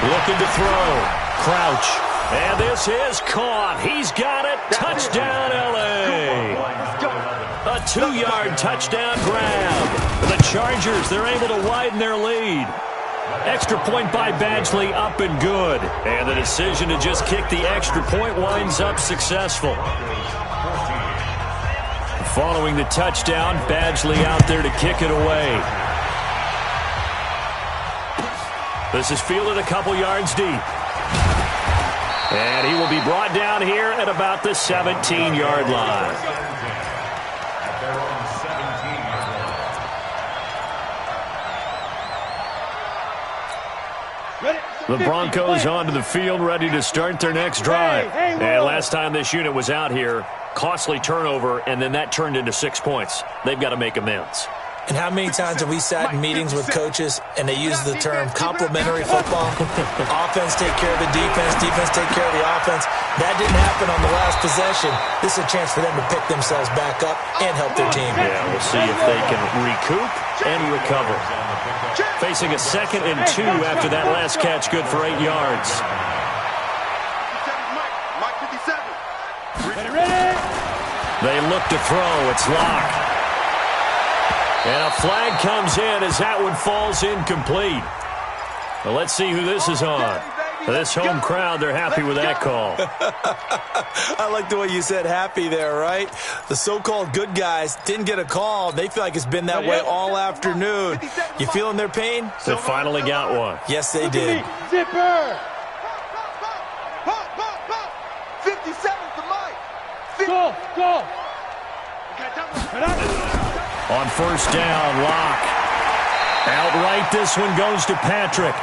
Looking to throw. Crouch. And this is caught. He's got it. Touchdown, L.A. A 2-yard touchdown grab. The Chargers, they're able to widen their lead. Extra point by Badgley, up and good. And the decision to just kick the extra point winds up successful. Following the touchdown, Badgley out there to kick it away. This is fielded a couple yards deep. And he will be brought down here at about the 17-yard line. The Broncos onto the field, ready to start their next drive. And last time this unit was out here, costly turnover, and then that turned into 6 points. They've got to make amends. And how many times have we sat in meetings with coaches and they use the term complementary football? Offense take care of the defense, defense take care of the offense. That didn't happen on the last possession. This is a chance for them to pick themselves back up and help their team. Yeah, we'll see if they can recoup and recover. Facing a 2nd and 2 after that last catch, good for 8 yards. Mike 57. Ready. They look to throw. It's Locke. And a flag comes in as that one falls incomplete. Well, let's see who this is on. This home crowd, they're happy with that call. I like the way you said happy there, right? The so-called good guys didn't get a call. They feel like it's been that way all afternoon. You feeling their pain? They finally got one. Yes, they did. Zipper. 57 to Mike. Go. On 1st down, Locke. Outright, this one goes to Patrick.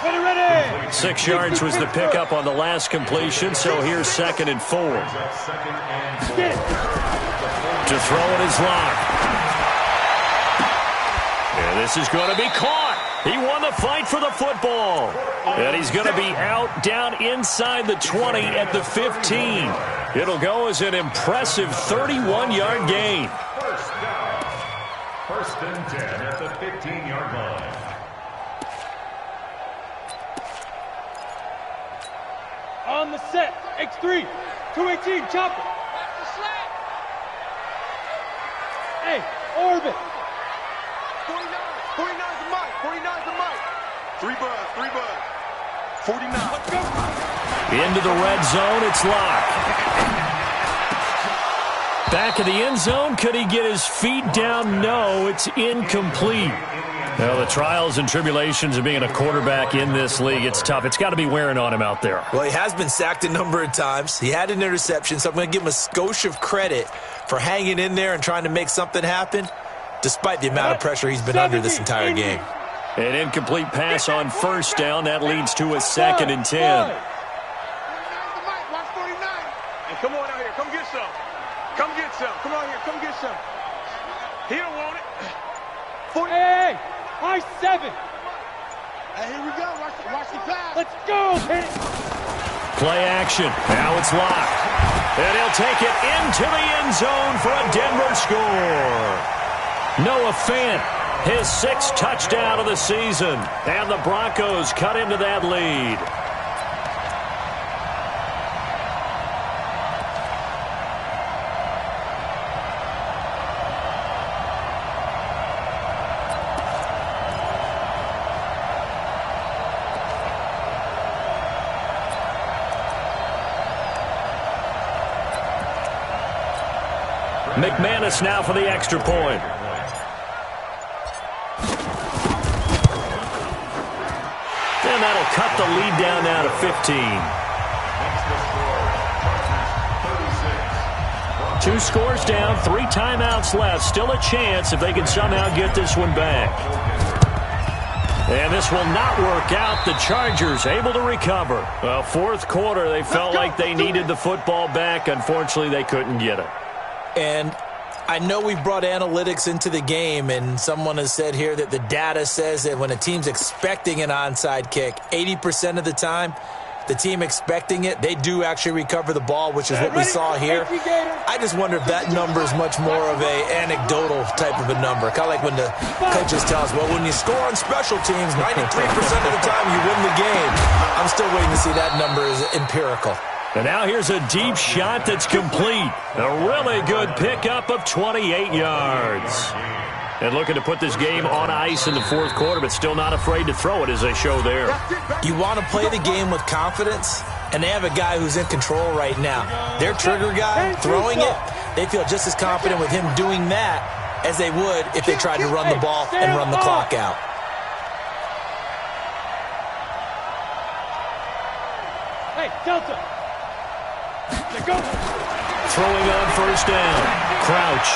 Ready. 6 yards was the pickup on the last completion, so here's 2nd and 4. To throw it is Locke. And this is going to be caught. He won the fight for the football. And he's going to be out down inside the 20 at the 15. It'll go as an impressive 31-yard gain. First and 10 at the 15-yard line. On the set. X3. 218. Chopper. Hey, orbit. 49 to Mike. 49 to Mike. 3 buzz. 49. Let's go. Into the red zone, it's Locke. Back of the end zone, could he get his feet down? No, it's incomplete. Well, the trials and tribulations of being a quarterback in this league, it's tough. It's got to be wearing on him out there. Well, he has been sacked a number of times. He had an interception, so I'm going to give him a skosh of credit for hanging in there and trying to make something happen, despite the amount of pressure he's been under this entire game. An incomplete pass on 1st down. That leads to a 2nd and 10. Come on out here. Come get some. Come get some. Come on here. Come get some. He don't want it. 40. Hey, high 7. Hey, here we go. Watch the pass. Let's go. Hit it. Play action. Now it's Locke. And he'll take it into the end zone for a Denver score. Noah Fant, his 6th touchdown of the season. And the Broncos cut into that lead. McManus now for the extra point. And that'll cut the lead down now to 15. 2 scores down, 3 timeouts left. Still a chance if they can somehow get this one back. And this will not work out. The Chargers able to recover. Well, fourth quarter, they felt like they needed the football back. Unfortunately, they couldn't get it. And I know we've brought analytics into the game, and someone has said here that the data says that when a team's expecting an onside kick, 80% of the time, the team expecting it, they do actually recover the ball, which is what we saw here. I just wonder if that number is much more of a anecdotal type of a number. Kind of like when the coaches tell us, well, when you score on special teams, 93% of the time you win the game. I'm still waiting to see that number is empirical. And now here's a deep shot that's complete. A really good pickup of 28 yards. And looking to put this game on ice in the fourth quarter, but still not afraid to throw it as they show there. You want to play the game with confidence, and they have a guy who's in control right now. Their trigger guy throwing it, they feel just as confident with him doing that as they would if they tried to run the ball and run the clock out. Hey, Delta. Let go. Throwing on first down. Crouch.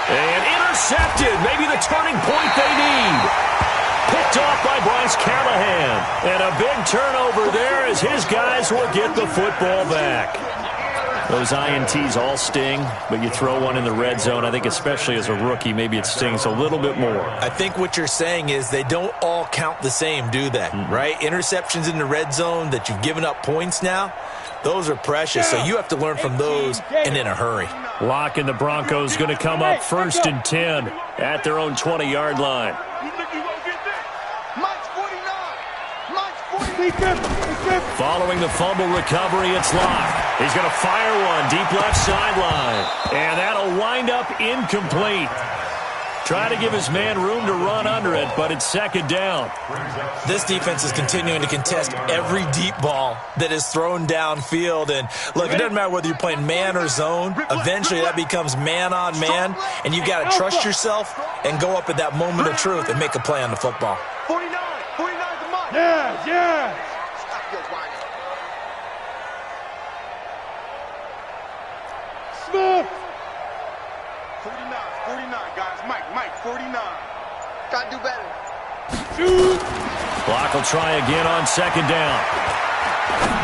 And intercepted. Maybe the turning point they need. Picked off by Bryce Callahan. And a big turnover there as his guys will get the football back. Those INTs all sting, but you throw one in the red zone, I think especially as a rookie, maybe it stings a little bit more. I think what you're saying is they don't all count the same, do they? Right? Interceptions in the red zone that you've given up points now, those are precious, so you have to learn from those and in a hurry. Lock and the Broncos going to come up first and 10 at their own 20-yard line. Following the fumble recovery, it's Locke. He's going to fire one deep left sideline. And that'll wind up incomplete. Try to give his man room to run under it, but it's second down. This defense is continuing to contest every deep ball that is thrown downfield. And look, it doesn't matter whether you're playing man or zone. Eventually that becomes man on man, and you've got to trust yourself and go up at that moment of truth and make a play on the football. 49 the mark. Yeah. Stop your whining. Smith. 49, guys. Mike, 49. Gotta do better. Shoot. Block will try again on second down.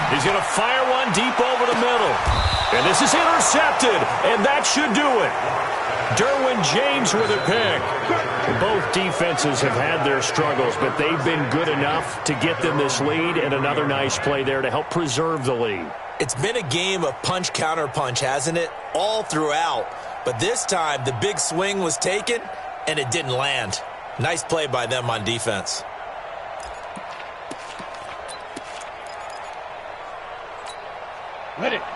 He's going to fire one deep over the middle. And this is intercepted, and that should do it. Derwin James with a pick. Both defenses have had their struggles, but they've been good enough to get them this lead, and another nice play there to help preserve the lead. It's been a game of punch-counter-punch, hasn't it? All throughout. But this time, the big swing was taken, and it didn't land. Nice play by them on defense.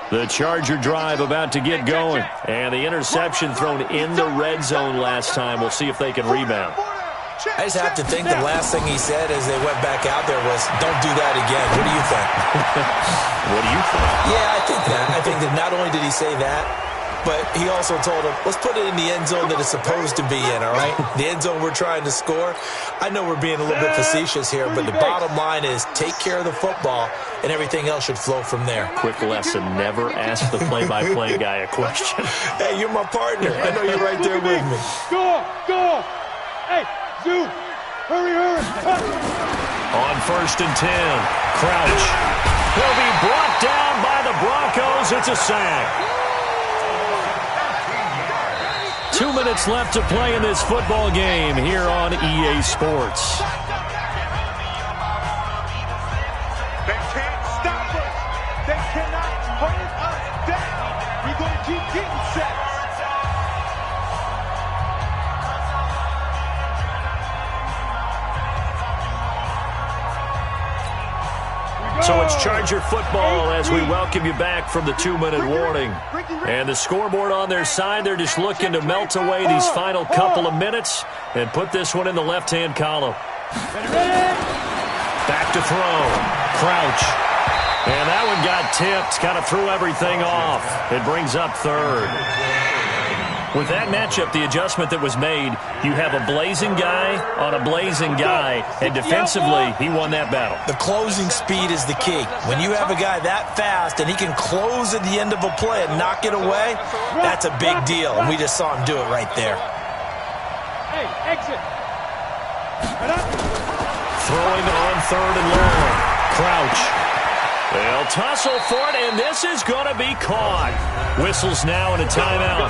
The Charger drive about to get going. And the interception thrown in the red zone last time. We'll see if they can rebound. I just have to think the last thing he said as they went back out there was, don't do that again. What do you think? What do you think? Yeah, I think that. I think that not only did he say that, but he also told him, let's put it in the end zone that it's supposed to be in, all right? The end zone we're trying to score. I know we're being a little bit facetious here, but the bottom line is take care of the football, and everything else should flow from there. Quick lesson, never ask the play-by-play guy a question. Hey, you're my partner. I know you're right there with me. Go. Hey, Zoo. Hurry. On first and 10, Crouch. He'll be brought down by the Broncos. It's a sack. 2 minutes left to play in this football game here on EA Sports. They can't stop us. They cannot hold us down. We're going to keep getting sacks. So it's Charger football as we welcome you back from the 2-minute warning. And the scoreboard on their side, they're just looking to melt away these final couple of minutes and put this one in the left-hand column. Back to throw. Crouch. And that one got tipped, kind of threw everything off. It brings up third. With that matchup, the adjustment that was made, you have a blazing guy on a blazing guy, and defensively, he won that battle. The closing speed is the key. When you have a guy that fast and he can close at the end of a play and knock it away, that's a big deal, and we just saw him do it right there. Hey, exit. Throwing on 3rd and long. Crouch. They'll tussle for it, and this is going to be caught. Whistles now and a timeout.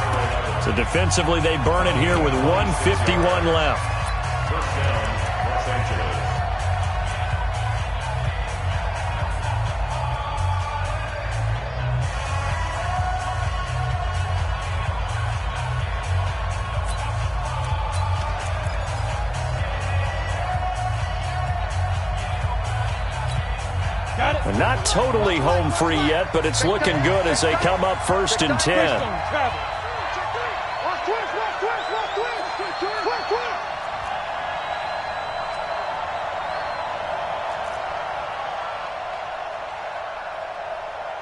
So defensively, they burn it here with 1:51 left. First down, Los Angeles. Well, not totally home free yet, but it's looking good as they come up 1st and 10.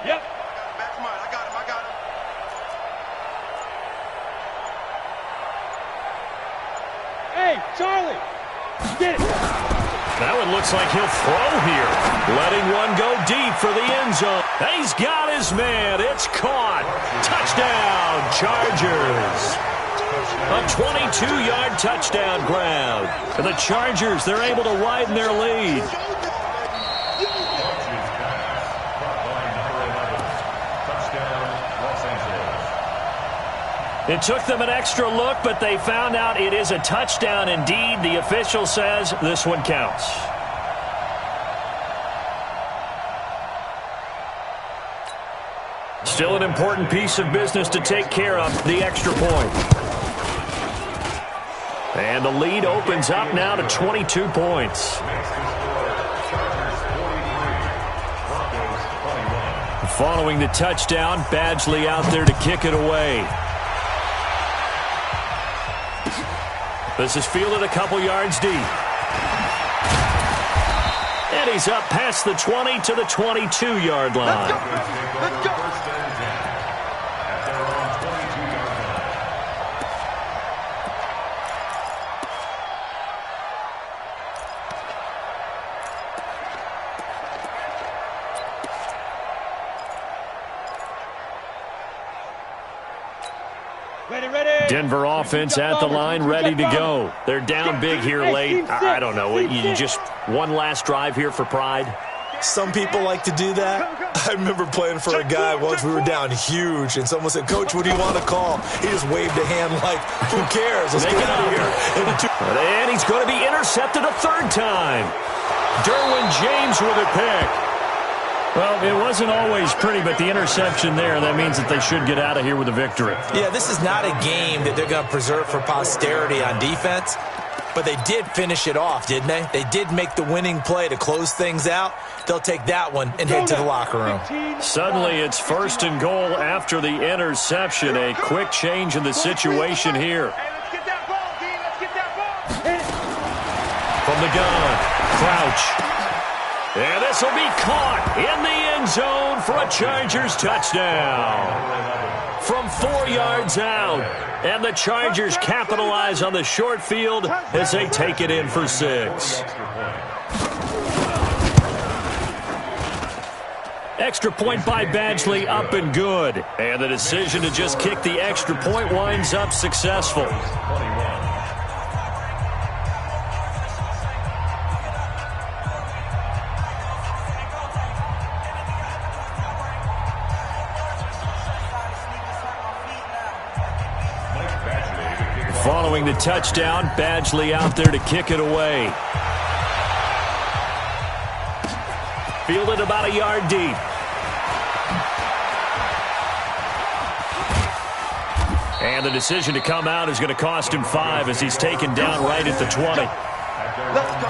Yep. Back mine. I got him. Hey, Charlie. Get it. That one looks like he'll throw here. Letting one go deep for the end zone. He's got his man. It's caught. Touchdown, Chargers. A 22-yard touchdown grab. For the Chargers, they're able to widen their lead. It took them an extra look, but they found out it is a touchdown indeed. The official says this one counts. Still an important piece of business to take care of, the extra point. And the lead opens up now to 22 points. Following the touchdown, Badgley out there to kick it away. This is fielded a couple yards deep. And he's up past the 20 to the 22-yard line. Let's go. Denver offense at the line, ready to go. They're down big here late. I don't know. You just one last drive here for pride? Some people like to do that. I remember playing for a guy once. We were down huge, and someone said, "Coach, what do you want to call?" He just waved a hand like, "Who cares? Let's get out of here." And he's going to be intercepted a 3rd time. Derwin James with a pick. Well, it wasn't always pretty, but the interception there, that means that they should get out of here with a victory. Yeah, this is not a game that they're going to preserve for posterity on defense, but they did finish it off, didn't they? They did make the winning play to close things out. They'll take that one and head to the locker room. Suddenly, it's 1st and goal after the interception. A quick change in the situation here. Let's get that ball, D. Let's get that ball. From the gun, Crouch. And this will be caught in the end zone for a Chargers touchdown. From 4 yards out. And the Chargers capitalize on the short field as they take it in for 6. Extra point by Badgley, up and good. And the decision to just kick the extra point winds up successful. Following the touchdown, Badgley out there to kick it away. Fielded about a yard deep. And the decision to come out is going to cost him 5 as he's taken down right at the 20. Let's go.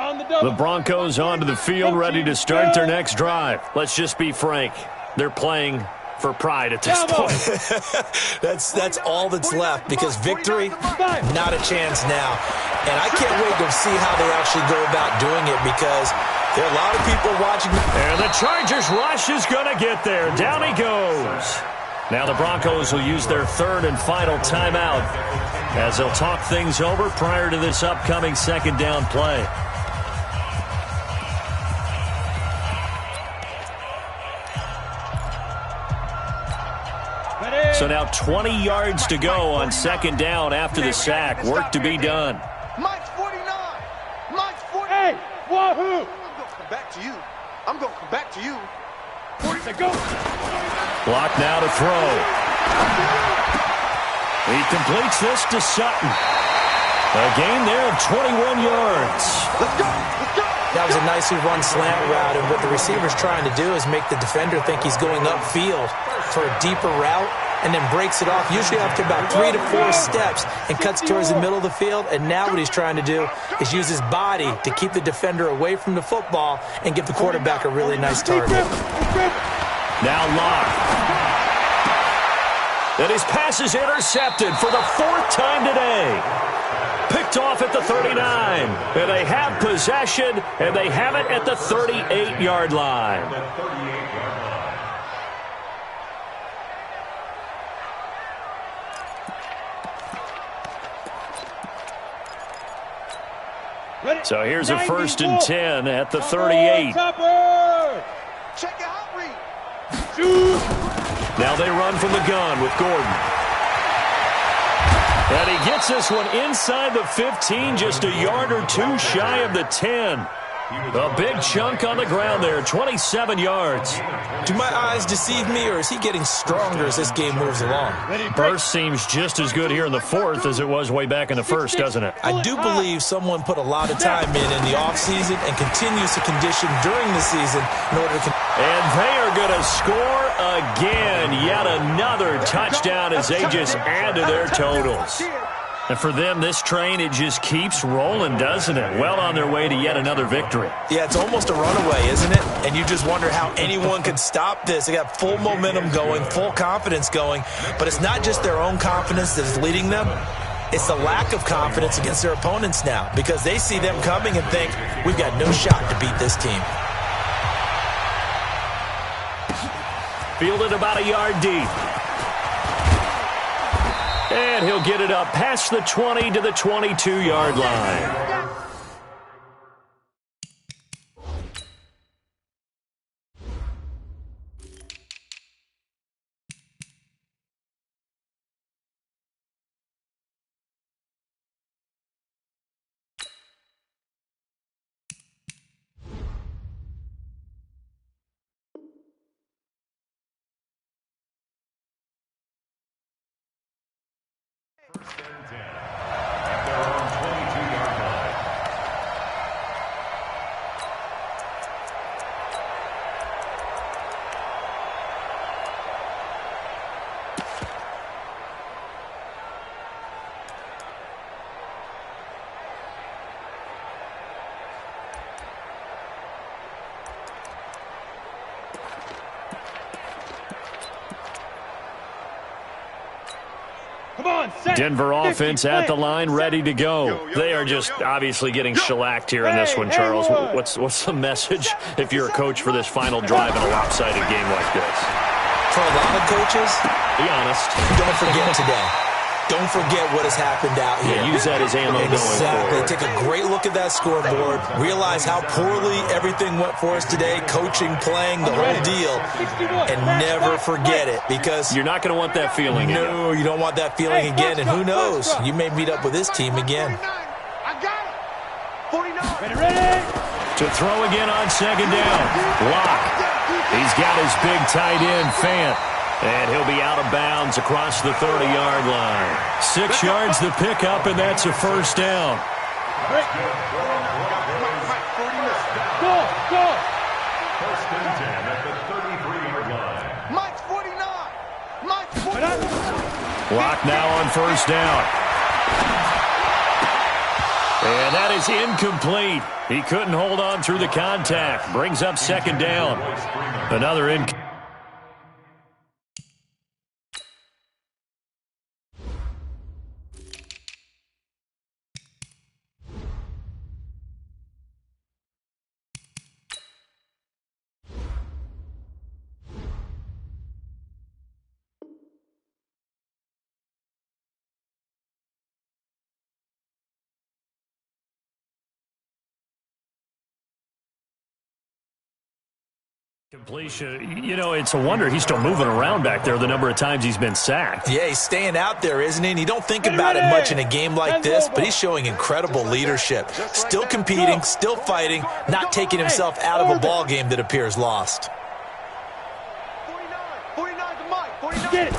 On the double. The Broncos onto the field, ready to start their next drive. Let's just be frank. They're playing for pride at this point. That's all that's left, because victory, not a chance now. And I can't wait to see how they actually go about doing it, because there are a lot of people watching. And the Chargers rush is going to get there. Down he goes. Now the Broncos will use their third and final timeout as they'll talk things over prior to this upcoming second down play. So now 20 yards to go on second down after the sack. Work to be done. Mike's 49. Mike's 49. Hey, wahoo! I'm going to come back to you. I'm going to come back to you. 40 to go. Block now to throw. He completes this to Sutton. A gain there of 21 yards. Let's go. Let's go. That was a nicely run slant route, and what the receiver's trying to do is make the defender think he's going upfield for a deeper route, and then breaks it off, usually after about 3 to 4 steps, and cuts towards the middle of the field. And now what he's trying to do is use his body to keep the defender away from the football and give the quarterback a really nice target. Now Locke. And his pass is intercepted for the 4th time today. Picked off at the 39. And they have possession, and they have it at the 38-yard line. So here's a 1st and 10 at the 38. Check it out, Reed. Now they run from the gun with Gordon. And he gets this one inside the 15, just a yard or two shy of the 10. A big chunk on the ground there, 27 yards. Do my eyes deceive me, or is he getting stronger as this game moves along? Burst seems just as good here in the 4th as it was way back in the 1st, doesn't it? I do believe someone put a lot of time in the offseason and continues to condition during the season in order to... And they are going to score again. Yet another touchdown as they just add to their totals. And for them, this train, it just keeps rolling, doesn't it? Well on their way to yet another victory. Yeah, it's almost a runaway, isn't it? And you just wonder how anyone could stop this. They got full momentum going, full confidence going. But it's not just their own confidence that is leading them. It's the lack of confidence against their opponents now, because they see them coming and think, we've got no shot to beat this team. Fielded about a yard deep. And he'll get it up past the 20 to the 22-yard line. First and 10 at their own 22-yard line. Denver offense at the line, ready to go. They are just obviously getting shellacked here in this one, Charles. What's the message if you're a coach for this final drive in a lopsided game like this? For a lot of coaches, be honest. Don't forget today. Don't forget what has happened out here. Yeah, use that as ammo going forward. Take a great look at that scoreboard. Realize how poorly everything went for us today, coaching, playing, the whole deal. And never forget it, because you're not going to want that feeling again. No, you don't want that feeling again. And who knows? You may meet up with this team again. I got it. 49. Ready. To throw again on second down. Locke. He's got his big tight end, Fant. And he'll be out of bounds across the 30-yard line. 6 yards the pickup, and that's a first down. Go! First and 10 at the 33-yard line. Mike's 49. Mike's 49. Locke now on first down. And that is incomplete. He couldn't hold on through the contact. Brings up second down. Another incomplete. Completion. You know, it's a wonder he's still moving around back there the number of times he's been sacked. Yeah, he's staying out there, isn't he? And you don't think about it much in a game like this, but he's showing incredible leadership. Still competing, still fighting, not taking himself out of a ball game that appears lost. 49 to Mike. 49.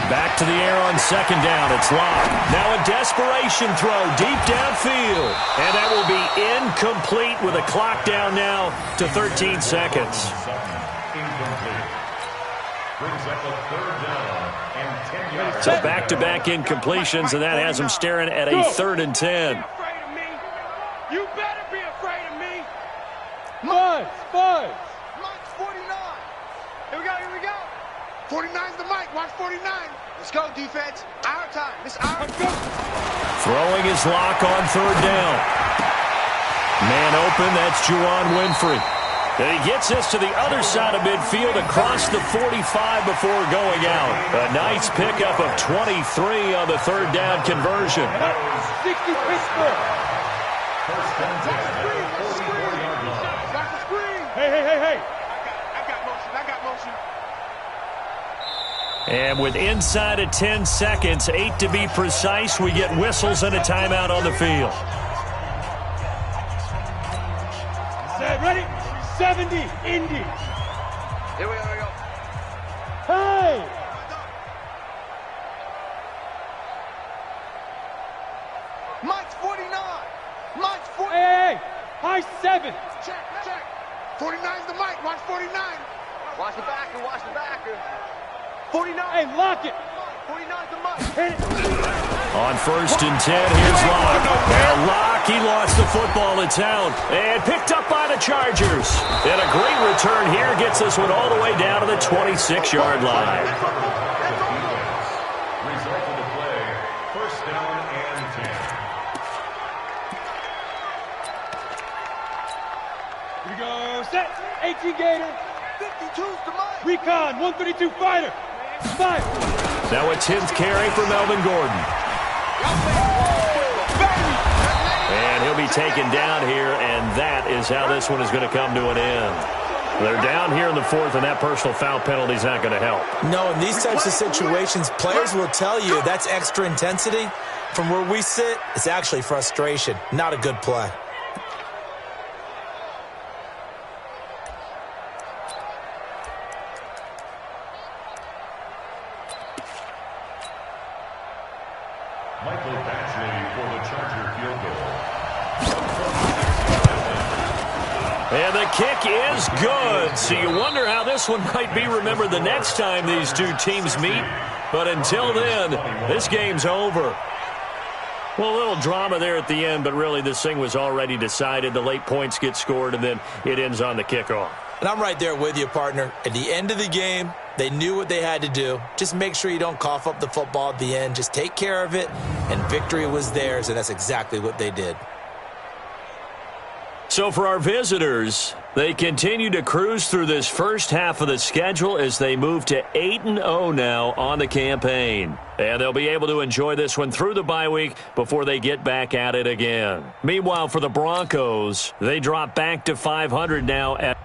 Back to the air on second down. It's locked. Now a desperation throw deep downfield. And that will be incomplete with a clock down now to 13 seconds. So back-to-back incompletions, and that has him staring at a 3rd and 10. You better be afraid of me. Five. Mike's 49. Here we go. 49's the Mike. Watch 49. Let's go, defense. Our time. This our time. Throwing his lock on 3rd down. Man open, that's Juwan Winfrey. And he gets us to the other side of midfield across the 45 before going out. A nice pickup of 23 on the 3rd down conversion. 60 Pittsburgh. Hey. I got motion. And with inside of 10 seconds, 8 to be precise, we get whistles and a timeout on the field. Set, ready? 70, Indy. Here we go. Hey! Mike's 49. Mike's 49. Hey! High 7. Check. 49's the Mike. Watch 49. Watch the backer. 49. Hey, lock it. 49's the Mike. Hit it. On 1st and 10, here's Locke. Now Locke, he lost the football in town and picked up by the Chargers. And a great return here gets this one all the way down to the 26-yard line. Result of the play, 1st down and 10. Here we go. Set. 18 Gator. 52's the Mike. Recon. 132 fighter. 5. Now a 10th carry for Melvin Gordon. And he'll be taken down here, and that is how this one is going to come to an end. They're down here in the 4th, and that personal foul penalty is not going to help. No, in these types of situations, players will tell you that's extra intensity. From where we sit, it's actually frustration. Not a good play. And the kick is good. So you wonder how this one might be remembered the next time these two teams meet. But until then, this game's over. Well, a little drama there at the end, but really this thing was already decided. The late points get scored, and then it ends on the kickoff. And I'm right there with you, partner. At the end of the game, they knew what they had to do. Just make sure you don't cough up the football at the end. Just take care of it, and victory was theirs, and that's exactly what they did. So for our visitors, they continue to cruise through this first half of the schedule as they move to 8-0 now on the campaign. And they'll be able to enjoy this one through the bye week before they get back at it again. Meanwhile, for the Broncos, they drop back to 500 now at